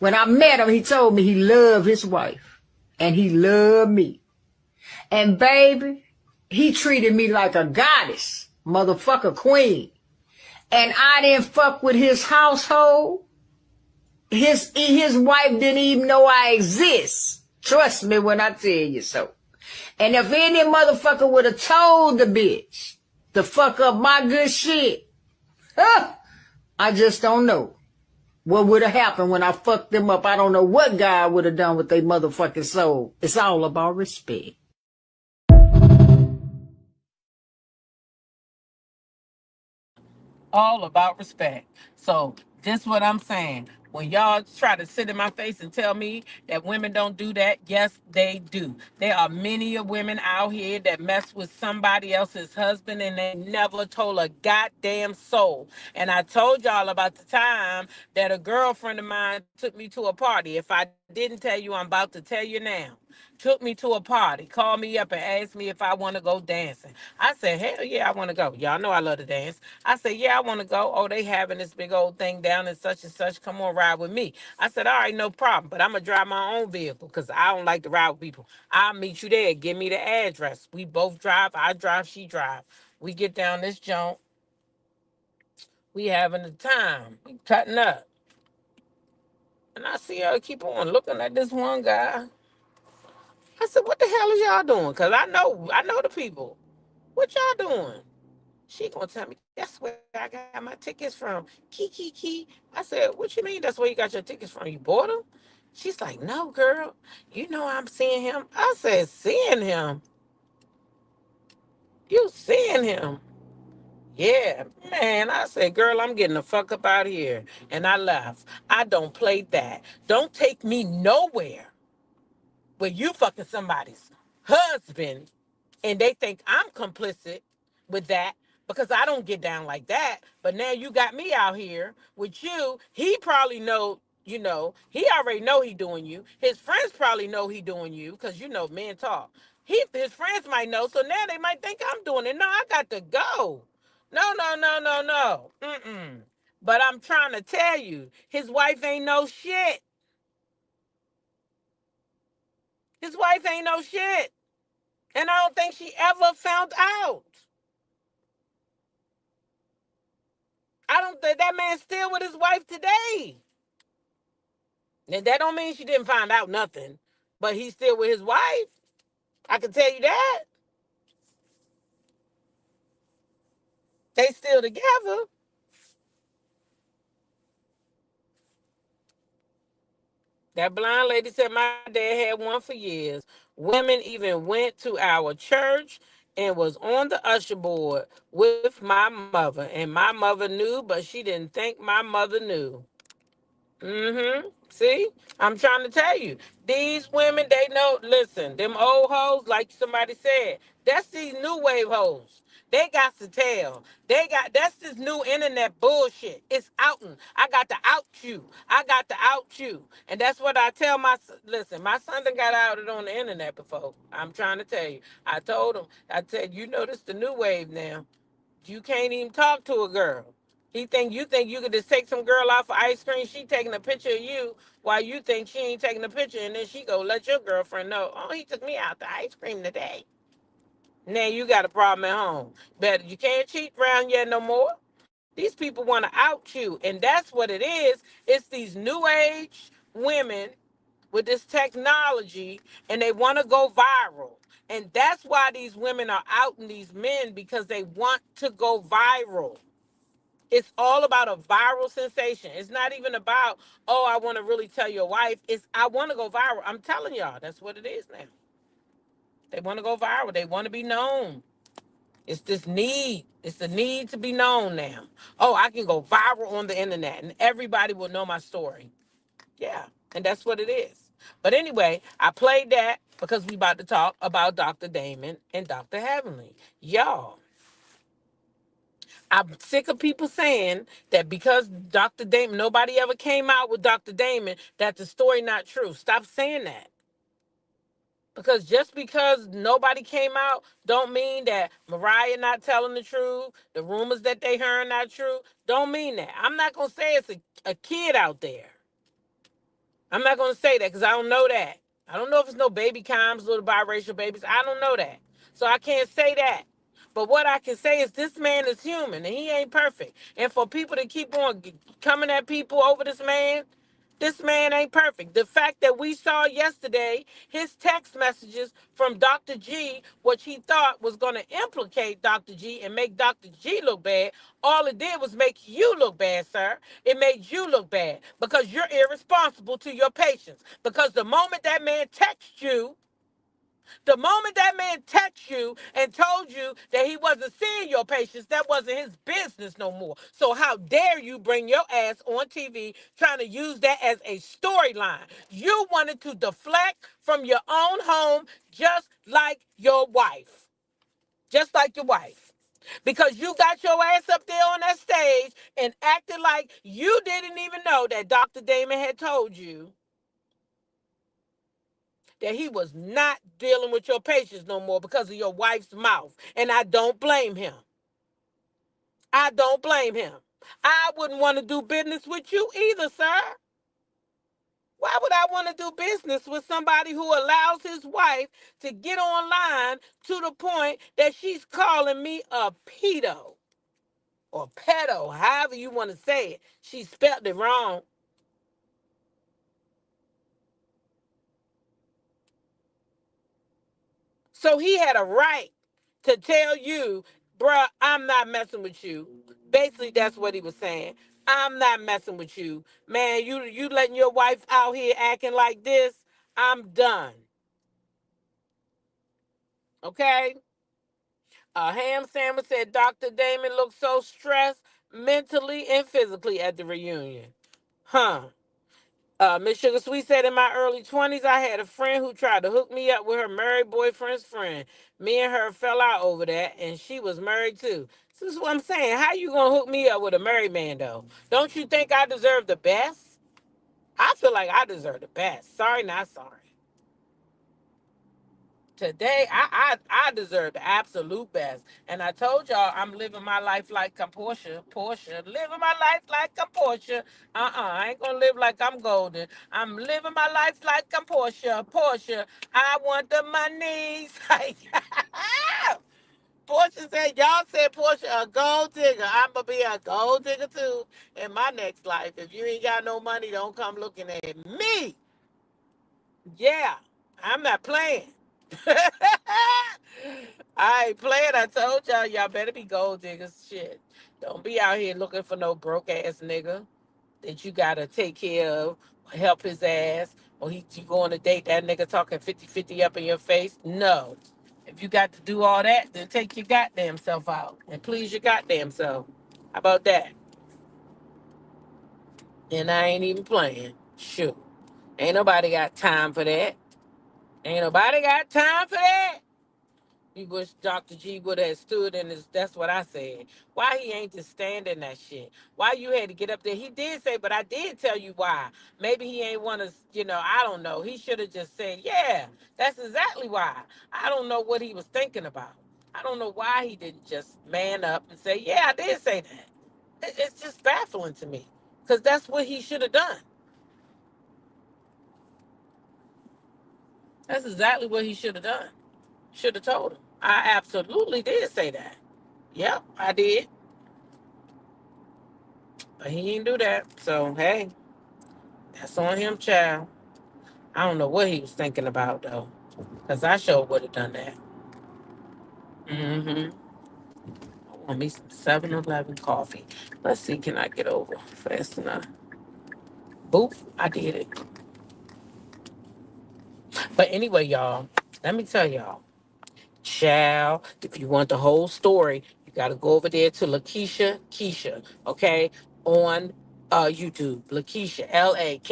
When I met him, he told me he loved his wife, and he loved me. And baby, he treated me like a goddess, motherfucker queen. And I didn't fuck with his household. His wife didn't even know I exist. Trust me when I tell you so. And if any motherfucker would have told the bitch to fuck up my good shit, I just don't know what would have happened when I fucked them up. I don't know what God would have done with their motherfucking soul. It's all about respect. All about respect. So this what I'm saying. When y'all try to sit in my face and tell me that women don't do that, yes, they do. There are many of women out here that mess with somebody else's husband and they never told a goddamn soul. And I told y'all about the time that a girlfriend of mine took me to a party. If I didn't tell you, I'm about to tell you now. Took me to a party, called me up and asked me if I want to go dancing. I said, hell yeah, I want to go. Y'all know I love to dance. I said, yeah, I want to go. Oh, they having this big old thing down in such and such. Come on, ride with me. I said, all right, no problem. But I'm going to drive my own vehicle because I don't like to ride with people. I'll meet you there. Give me the address. We both drive. I drive, she drive. We get down this junk. We having the time. We cutting up. And I see her keep on looking at this one guy. I said, what the hell is y'all doing? Because I know the people. What y'all doing? She gonna tell me, that's where I got my tickets from. Key. I said, what you mean that's where you got your tickets from? You bought them? She's like, no, girl. You know I'm seeing him. I said, seeing him? You seeing him? Yeah, man. I said, girl, I'm getting the fuck up out of here. And I left. I don't play that. Don't take me nowhere where you fucking somebody's husband and they think I'm complicit with that because I don't get down like that. But now you got me out here with you. He probably he already know he doing you. His friends probably know he doing you because men talk. His friends might know, so now they might think I'm doing it. No, I got to go. No. Mm-mm. But I'm trying to tell you, his wife ain't no shit. His wife ain't no shit. And I don't think she ever found out. I don't think that man's still with his wife today. And that don't mean she didn't find out nothing. But he's still with his wife. I can tell you that. They still together. That blind lady said my dad had one for years. Women even went to our church and was on the usher board with my mother. And my mother knew, but she didn't think my mother knew. Mm-hmm. See? I'm trying to tell you. These women, they know, listen, them old hoes, like somebody said, that's these new wave hoes. They got to tell. That's this new internet bullshit. It's outing. I got to out you. I got to out you. And that's what I tell listen, my son done got outed on the internet before. I'm trying to tell you. I told him, I said, this the new wave now. You can't even talk to a girl. You think you could just take some girl out for ice cream? She taking a picture of you while you think she ain't taking a picture, and then she go let your girlfriend know. Oh, he took me out to ice cream today. Now you got a problem at home. Better you can't cheat around yet no more. These people want to out you, and that's what it is. It's these new age women with this technology, and they want to go viral. And that's why these women are outing these men, because they want to go viral. It's all about a viral sensation. It's not even about, oh, I want to really tell your wife. It's, I want to go viral. I'm telling y'all, that's what it is now. They want to go viral. They want to be known. It's this need. It's the need to be known now. Oh, I can go viral on the internet and everybody will know my story. Yeah, and that's what it is. But anyway, I played that because we about to talk about Dr. Damon and Dr. Heavenly. Y'all, I'm sick of people saying that because Dr. Damon, nobody ever came out with Dr. Damon, that the story not true. Stop saying that. Because just because nobody came out don't mean that Mariah not telling the truth, the rumors that they heard not true, don't mean that. I'm not going to say it's a kid out there. I'm not going to say that because I don't know that. I don't know if it's no baby coms, little biracial babies. I don't know that. So I can't say that. But what I can say is this man is human and he ain't perfect. And for people to keep on coming at people over this man ain't perfect. The fact that we saw yesterday his text messages from Dr. G, which he thought was going to implicate Dr. G and make Dr. G look bad, all it did was make you look bad, sir. It made you look bad because you're irresponsible to your patients. Because the moment that man texts you, and told you that he wasn't seeing your patients, that wasn't his business no more. So how dare you bring your ass on TV trying to use that as a storyline? You wanted to deflect from your own home just like your wife. Just like your wife. Because you got your ass up there on that stage and acted like you didn't even know that Dr. Damon had told you that he was not dealing with your patients no more because of your wife's mouth. And I don't blame him. I don't blame him. I wouldn't want to do business with you either, sir. Why would I want to do business with somebody who allows his wife to get online to the point that she's calling me a pedo or pedo, however you want to say it? She spelled it wrong. So he had a right to tell you, bruh, I'm not messing with you. Basically, that's what he was saying. I'm not messing with you. Man, you letting your wife out here acting like this, I'm done. Okay? Ham Sandwich said Dr. Damon looked so stressed mentally and physically at the reunion. Huh. Miss Sugar Sweet said in my early 20s, I had a friend who tried to hook me up with her married boyfriend's friend. Me and her fell out over that, and she was married too. This is what I'm saying. How you gonna hook me up with a married man though? Don't you think I deserve the best? I feel like I deserve the best. Sorry, not sorry. Today, I deserve the absolute best. And I told y'all I'm living my life like I'm Portia. Living my life like I'm Portia. I ain't gonna live like I'm golden. I'm living my life like I'm Portia. I want the money. Portia said, y'all said Portia a gold digger. I'm gonna be a gold digger too in my next life. If you ain't got no money, don't come looking at me. Yeah, I'm not playing. I ain't playing. I told y'all better be gold diggers. Shit. Don't be out here looking for no broke ass nigga that you gotta take care of, help his ass, or you go on a date, that nigga talking 50-50 up in your face. No. If you got to do all that, then take your goddamn self out and please your goddamn self. How about that? And I ain't even playing. Shoot. Ain't nobody got time for that. Ain't nobody got time for that. You wish Dr. G would have stood in his, that's what I said. Why he ain't just standing that shit? Why you had to get up there? He did say, but I did tell you why. Maybe he ain't want to, I don't know. He should have just said, yeah, that's exactly why. I don't know what he was thinking about. I don't know why he didn't just man up and say, yeah, I did say that. It's just baffling to me because that's what he should have done. That's exactly what he should have done. Should have told him. I absolutely did say that. Yep, I did. But he didn't do that. So, hey, that's on him, child. I don't know what he was thinking about, though. Because I sure would have done that. Mm-hmm. I want me some 7-Eleven coffee. Let's see, can I get over fast enough? Boop, I did it. But anyway, y'all, let me tell y'all. Child, if you want the whole story, you got to go over there to Lakeisha Keisha, okay, on YouTube. Lakeisha, Lakeysha,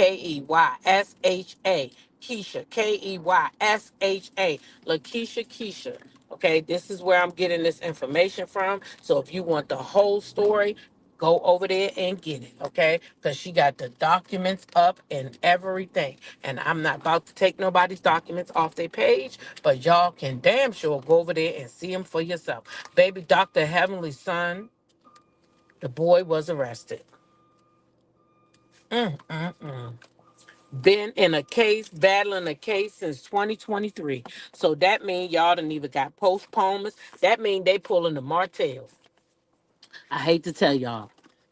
Keisha, Keysha, Lakeisha Keisha. Okay, this is where I'm getting this information from. So if you want the whole story, go over there and get it, okay? Because she got the documents up and everything. And I'm not about to take nobody's documents off their page, but y'all can damn sure go over there and see them for yourself. Baby Dr. Heavenly's son, the boy was arrested. Mm-mm-mm. Been in a case, battling a case since 2023. So that means y'all done either got postponements. That means they pulling the Martells. I hate to tell y'all.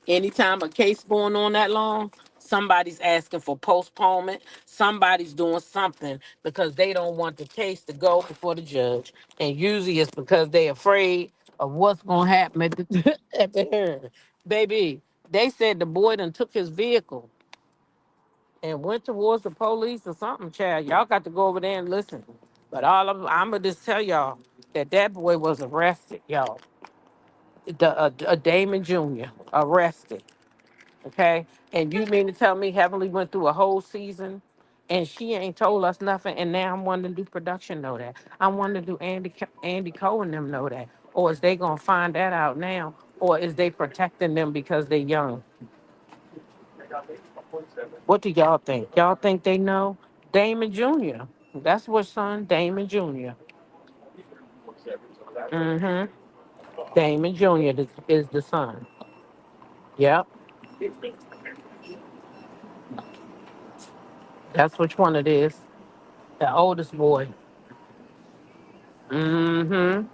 Anytime a case going on that long, somebody's asking for postponement. Somebody's doing something because they don't want the case to go before the judge. And usually it's because they're afraid of what's going to happen at the, at the hearing. Baby, they said the boy done took his vehicle and went towards the police or something, child. Y'all got to go over there and listen. But I'm going to just tell y'all that that boy was arrested, y'all. Damon Jr. arrested. Okay, and you mean to tell me Heavenly went through a whole season, and she ain't told us nothing? And now I'm wanting to do production know that. I'm wanting to do Andy Cole and them know that, or is they gonna find that out now, or is they protecting them because they young? What do y'all think? Y'all think they know? Damon Jr. That's what son, Damon Jr. Mm-hmm. Damon Jr. is the son. Yep, that's which one it is. The oldest boy. Mm-hmm.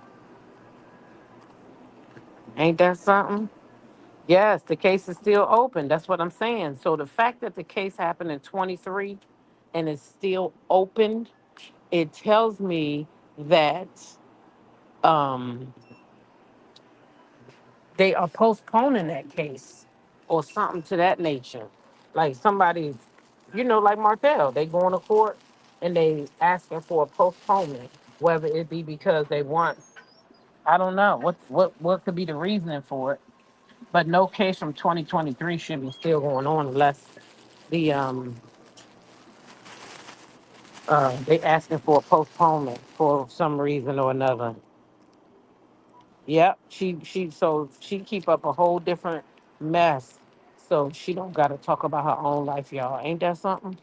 Ain't that something? Yes, the case is still open. That's what I'm saying. So the fact that the case happened in 23 and it's still open, it tells me that um, they are postponing that case or something to that nature. Like somebody, like Martell, they going to court and they asking for a postponement, whether it be because they want, I don't know, what could be the reasoning for it. But no case from 2023 should be still going on unless the they asking for a postponement for some reason or another. Yep, she keep up a whole different mess. So she don't gotta talk about her own life, y'all. Ain't that something?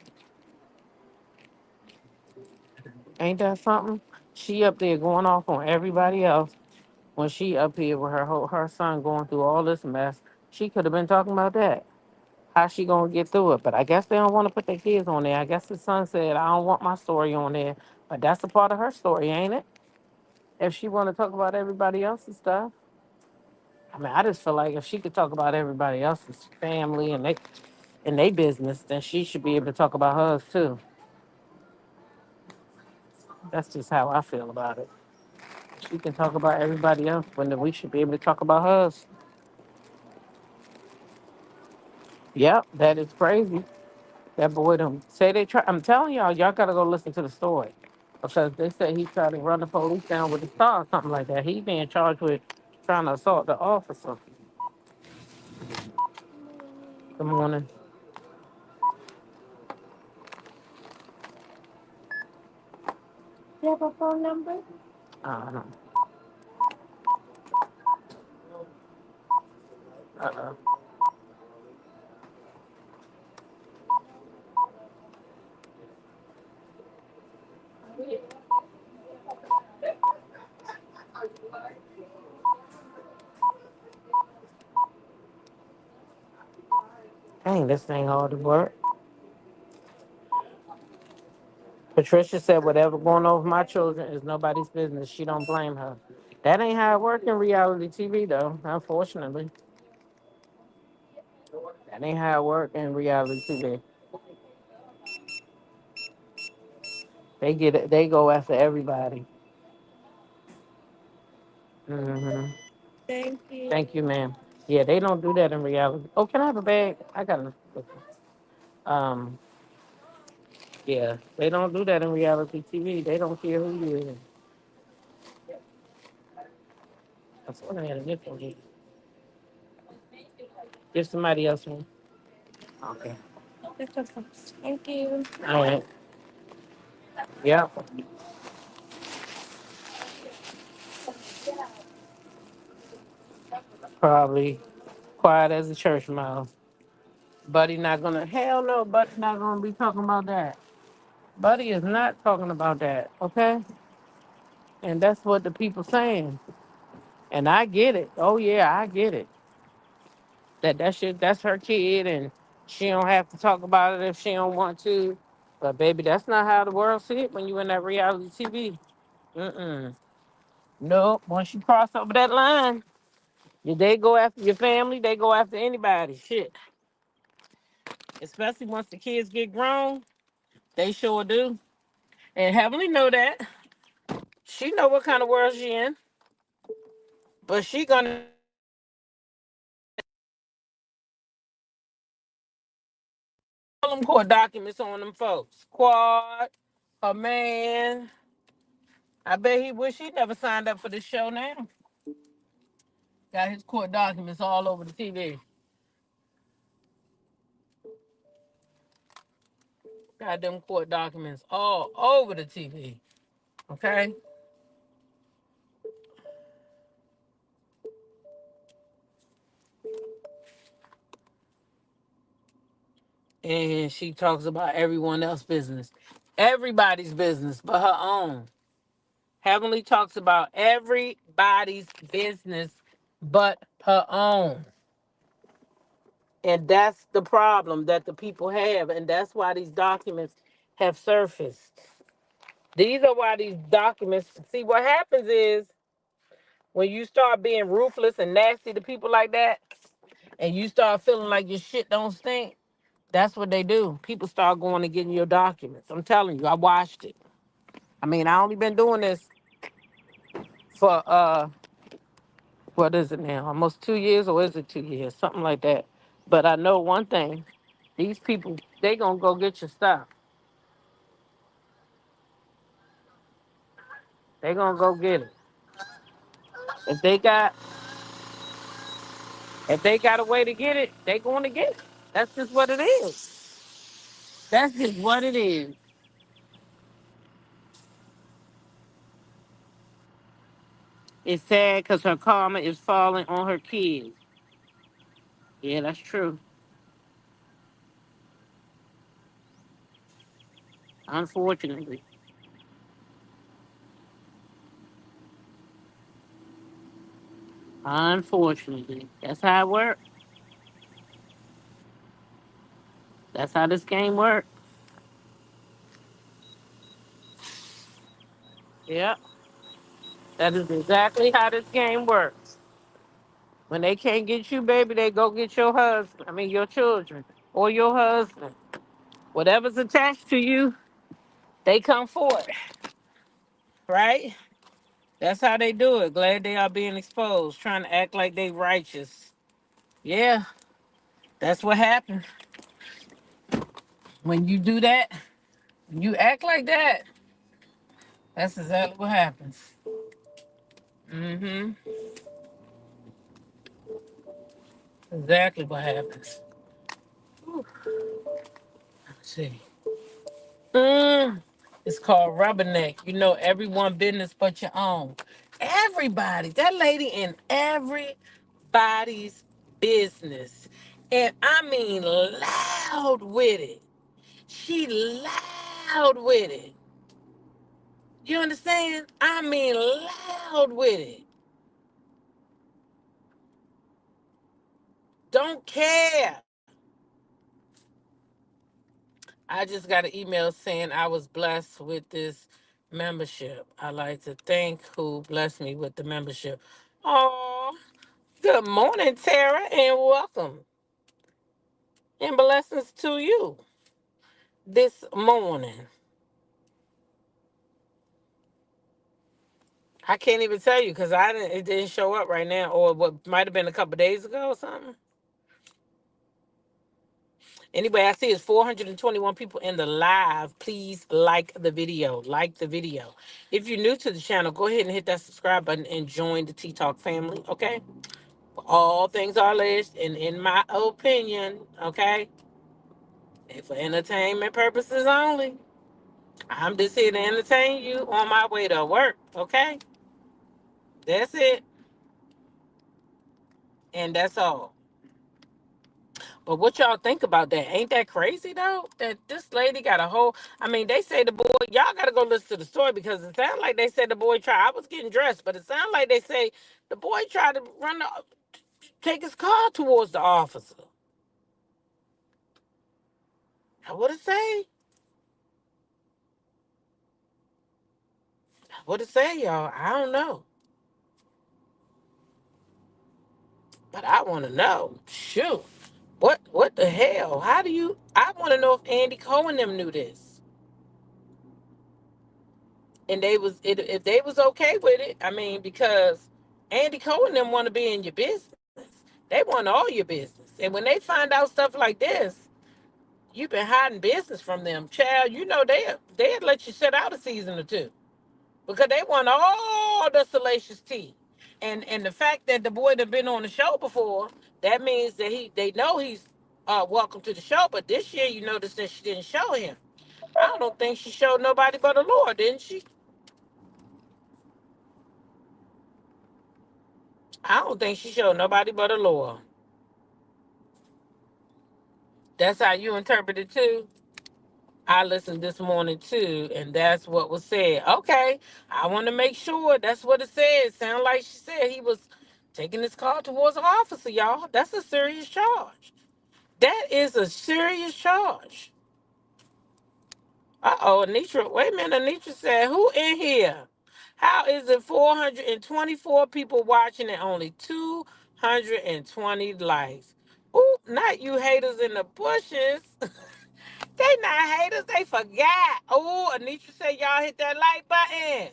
Ain't that something? She up there going off on everybody else when she up here with her son going through all this mess. She could have been talking about that. How she gonna get through it? But I guess they don't want to put their kids on there. I guess the son said, I don't want my story on there. But that's a part of her story, ain't it? If she want to talk about everybody else's stuff. I mean, I just feel like if she could talk about everybody else's family and they business, then she should be able to talk about hers too. That's just how I feel about it. She can talk about everybody else, but then we should be able to talk about hers. Yep, that is crazy. That boy them say they try. I'm telling y'all gotta go listen to the story because they say he tried to run the police down with a star or something like that. He being charged with trying to assault the officer. Good morning. You have a phone number? Uh-uh. Uh-uh. this thing hard to work. Patricia said, whatever going on with my children is nobody's business. She don't blame her. That ain't how it work in reality TV, though, unfortunately. That ain't how it work in reality TV. They get it. They go after everybody. Hmm. Thank you, ma'am. Yeah, they don't do that in reality. Oh, can I have a bag? I got a. Um, yeah, they don't do that in reality TV. They don't care who you is. I swear I had a gift for you. Give somebody else one. Okay. Thank you. All right. Yep. Probably quiet as a church mouse. Buddy not gonna. Hell no. Buddy not gonna be talking about that. Buddy is not talking about that. Okay. And that's what the people saying. And I get it. Oh yeah, I get it. That shit, that's her kid, and she don't have to talk about it if she don't want to. But baby, that's not how the world see it when you in that reality TV. Mm-mm. Nope. Once you cross over that line, they go after your family. They go after anybody. Shit. Especially once the kids get grown, they sure do. And Heavenly know that. She know what kind of world she in, but she gonna all them court documents on them folks. Quad, her man. I bet he wish he never signed up for this show now. Got his court documents all over the TV. Got them court documents all over the TV. Okay? And she talks about everyone else's business. Everybody's business but her own. Heavenly talks about everybody's business but her own. And that's the problem that the people have. And that's why these documents have surfaced. These are why these documents. See, what happens is when you start being ruthless and nasty to people like that, and you start feeling like your shit don't stink, that's what they do. People start going and getting your documents. I'm telling you, I watched it. I mean, I only been doing this for what is it now? Almost 2 years, or is it 2 years? Something like that. But I know one thing. These people, they gonna go get your stuff. They gonna go get it. If they got a way to get it, they gonna get it. That's just what it is. That's just what it is. It's sad because her karma is falling on her kids. Yeah, that's true. Unfortunately. Unfortunately. That's how it works. That's how this game works. Yeah. That is exactly how this game works. When they can't get you, baby, they go get your husband. I mean, your children or your husband. Whatever's attached to you, they come for it. Right? That's how they do it. Glad they are being exposed, trying to act like they righteous. Yeah, that's what happens. When you do that, you act like that. That's exactly what happens. Mm-hmm. Exactly what happens. Whew. Let's see. It's called Rubberneck. You know, everyone business but your own. Everybody. That lady in everybody's business. And I mean loud with it. She loud with it. You understand? I mean loud with it. Don't care. I just got an email saying I was blessed with this membership. I'd like to thank who blessed me with the membership. Oh, good morning, Tara, and welcome. And blessings to you this morning. I can't even tell you because it didn't show up right now, or what might have been a couple days ago or something. Anyway, I see it's 421 people in the live. Please like the video. Like the video. If you're new to the channel, go ahead and hit that subscribe button and join the Tea Talk family, okay? All things are alleged, and in my opinion, okay, and for entertainment purposes only. I'm just here to entertain you on my way to work, okay? That's it. And that's all. But what y'all think about that? Ain't that crazy though? That this lady got a whole. I mean, they say the boy. Y'all gotta go listen to the story because it sounds like they said the boy tried. I was getting dressed, but it sounds like they say the boy tried to take his car towards the officer. What it say? What it say, y'all? I don't know. But I want to know. Shoot. What the hell? How do you? I want to know if Andy Cohen them knew this. And if they was okay with it. I mean, because Andy Cohen them want to be in your business. They want all your business. And when they find out stuff like this, you've been hiding business from them, child. You know they'd let you sit out a season or two because they want all the salacious tea. And the fact that the boy that been on the show before, that means that they know he's welcome to the show. But this year, you notice that she didn't show him. I don't think she showed nobody but the Lord, didn't she? I don't think she showed nobody but the Lord. That's how you interpret it too. I listened this morning too, and that's what was said. Okay, I want to make sure that's what it said. Sound like she said he was taking his car towards an officer, y'all. That's a serious charge. That is a serious charge. Uh-oh, Anitra. Wait a minute, Anitra said, who in here? How is it 424 people watching and only 220 likes? Ooh, not you haters in the bushes. They not haters, they forgot. Oh, Anitra said y'all hit that like button.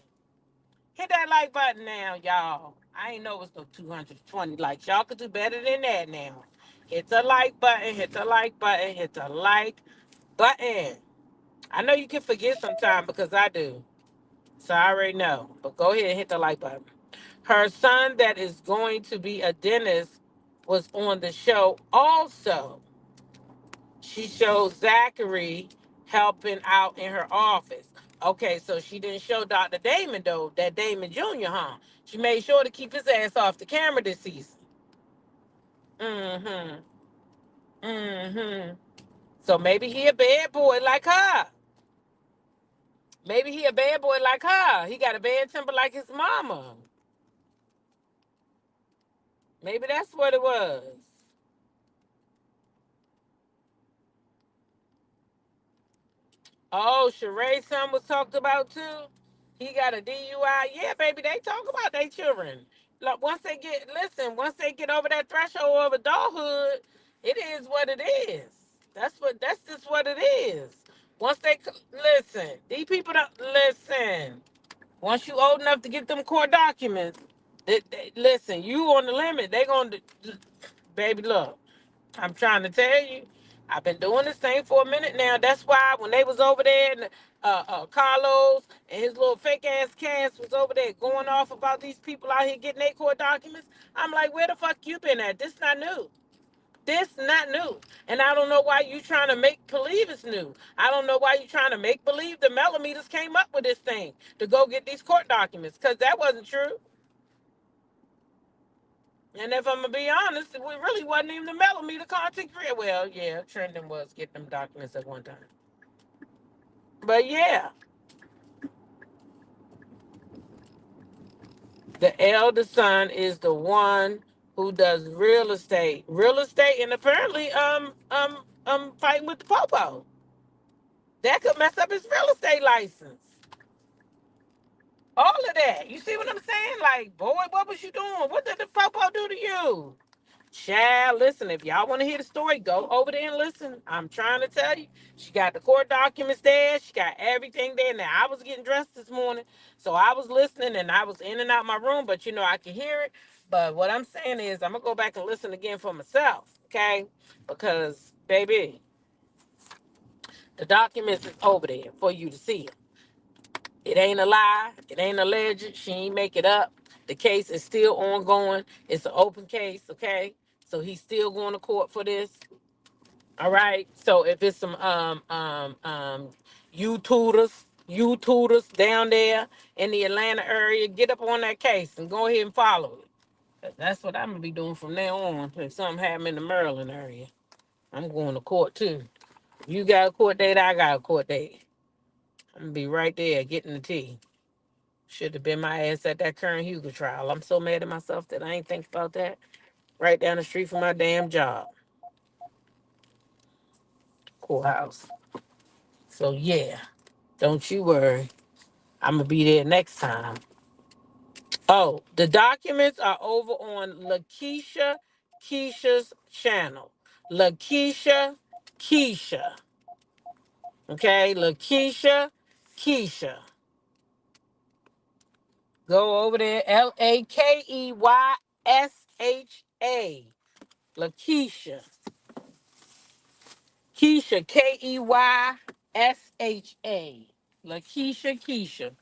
Hit that like button now, y'all. I ain't know it was no 220 likes. Y'all could do better than that now. Hit the like button, hit the like button, hit the like button. I know you can forget sometime because I do. So I already know. But go ahead and hit the like button. Her son that is going to be a dentist was on the show also. She showed Zachary helping out in her office. Okay, so she didn't show Dr. Damon, though, that Damon Jr., huh? She made sure to keep his ass off the camera this season. Mm-hmm. Mm-hmm. So maybe he a bad boy like her. Maybe he a bad boy like her. He got a bad temper like his mama. Maybe that's what it was. Oh, Sheree's son was talked about too. He got a DUI. Yeah, baby, they talk about their children. Like once they get over that threshold of adulthood, it is what it is. That's just what it is. Once they listen, these people don't listen. Once you old enough to get them court documents, listen, you on the limit. They gonna, baby, look. I'm trying to tell you, I've been doing this thing for a minute now. That's why when they was over there, and Carlos and his little fake ass cast was over there going off about these people out here getting their court documents, I'm like, where the fuck you been at? This not new. This not new. And I don't know why you trying to make believe it's new. I don't know why you trying to make believe the millimeters came up with this thing to go get these court documents, because that wasn't true. And if I'm gonna be honest, we really wasn't even the millimeter content creator. Well, yeah, Trendon was getting them documents at one time. But yeah, the eldest son is the one who does real estate, and apparently fighting with the popo. That could mess up his real estate license. All of that. You see what I'm saying? Like, boy, what was you doing? What did the popo do to you? Child, listen, if y'all want to hear the story, go over there and listen. I'm trying to tell you. She got the court documents there. She got everything there. Now, I was getting dressed this morning, so I was listening, and I was in and out my room, but, you know, I can hear it. But what I'm saying is I'm going to go back and listen again for myself, okay? Because, baby, the documents is over there for you to see them. It ain't a lie. It ain't alleged. She ain't make it up. The case is still ongoing. It's an open case, okay? So he's still going to court for this. All right. So if it's some you tutors down there in the Atlanta area, get up on that case and go ahead and follow it. That's what I'm gonna be doing from now on. If something happen in the Maryland area, I'm going to court too. You got a court date, I got a court date. I'm gonna be right there getting the tea. Should have been my ass at that current Hugo trial. I'm so mad at myself that I ain't think about that. Right down the street from my damn job. Courthouse. So yeah, don't you worry. I'm gonna be there next time. Oh, the documents are over on Keisha's channel. Keisha. Okay, Keisha. Go over there. LAKEYSHA. Keisha. Keisha, KEYSHA. Keisha.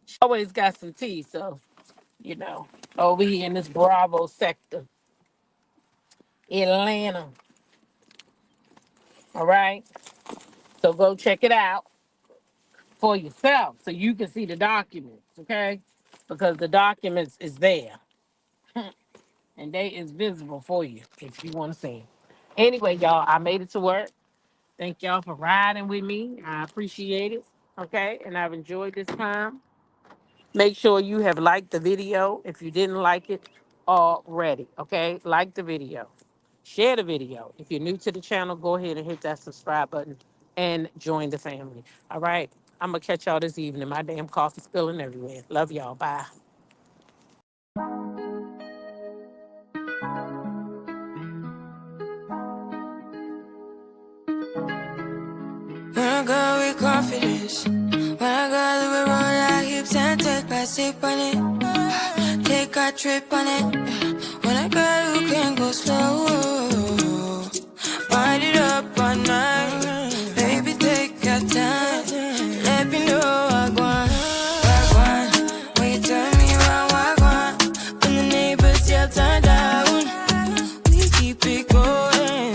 She always got some tea, so, you know, over here in this Bravo sector, Atlanta. All right? So go check it out for yourself so you can see the documents, okay? Because the documents is there. And they is visible for you if you want to see them. Anyway, y'all, I made it to work. Thank y'all for riding with me. I appreciate it. Okay, and I've enjoyed this time. Make sure you have liked the video if you didn't like it already. Okay, like the video. Share the video. If you're new to the channel, go ahead and hit that subscribe button and join the family. All right, I'm going to catch y'all this evening. My damn coffee spilling everywhere. Love y'all. Bye. When I go with confidence, when I go to roll like hips and take a sip on it, take a trip on it. When I go, you can go slow, wind it up all night. Baby, take your time, let me know I want. When you turn me around, I want. When the neighbors yell turn down, we keep it going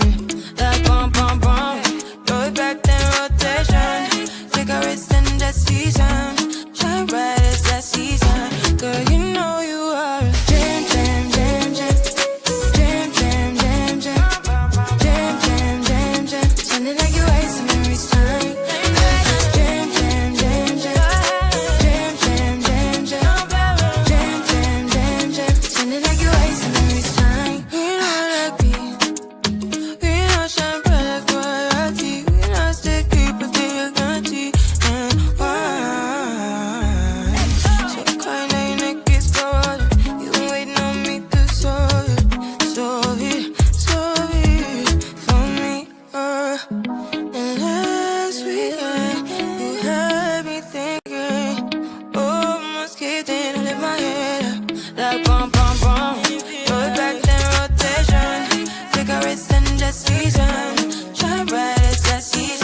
like bum bum bum. Throw it back then rotation. Cigarettes in the season. Shine bright as that season. Girl, you know you are a jam, jam, jam, jam. Jam, jam, jam, jam. Jam, jam, jam, jam. Sounding like you wasting every time. Jam, jam, jam, jam. Jam, jam, jam, jam. Jam, jam, jam, jam. Sounding like you wasting every time. We know that beat. We know shine bright like royalty. We know stay creep until you're guilty. And why? So kind of your neck is cold. You been waiting on me to solve it for me. And last weekend you had me thinking, oh, almost kidding, I let my head up like bum bum bum. Throw it back then rotation. Cigarettes in the season. Shine bright as that season.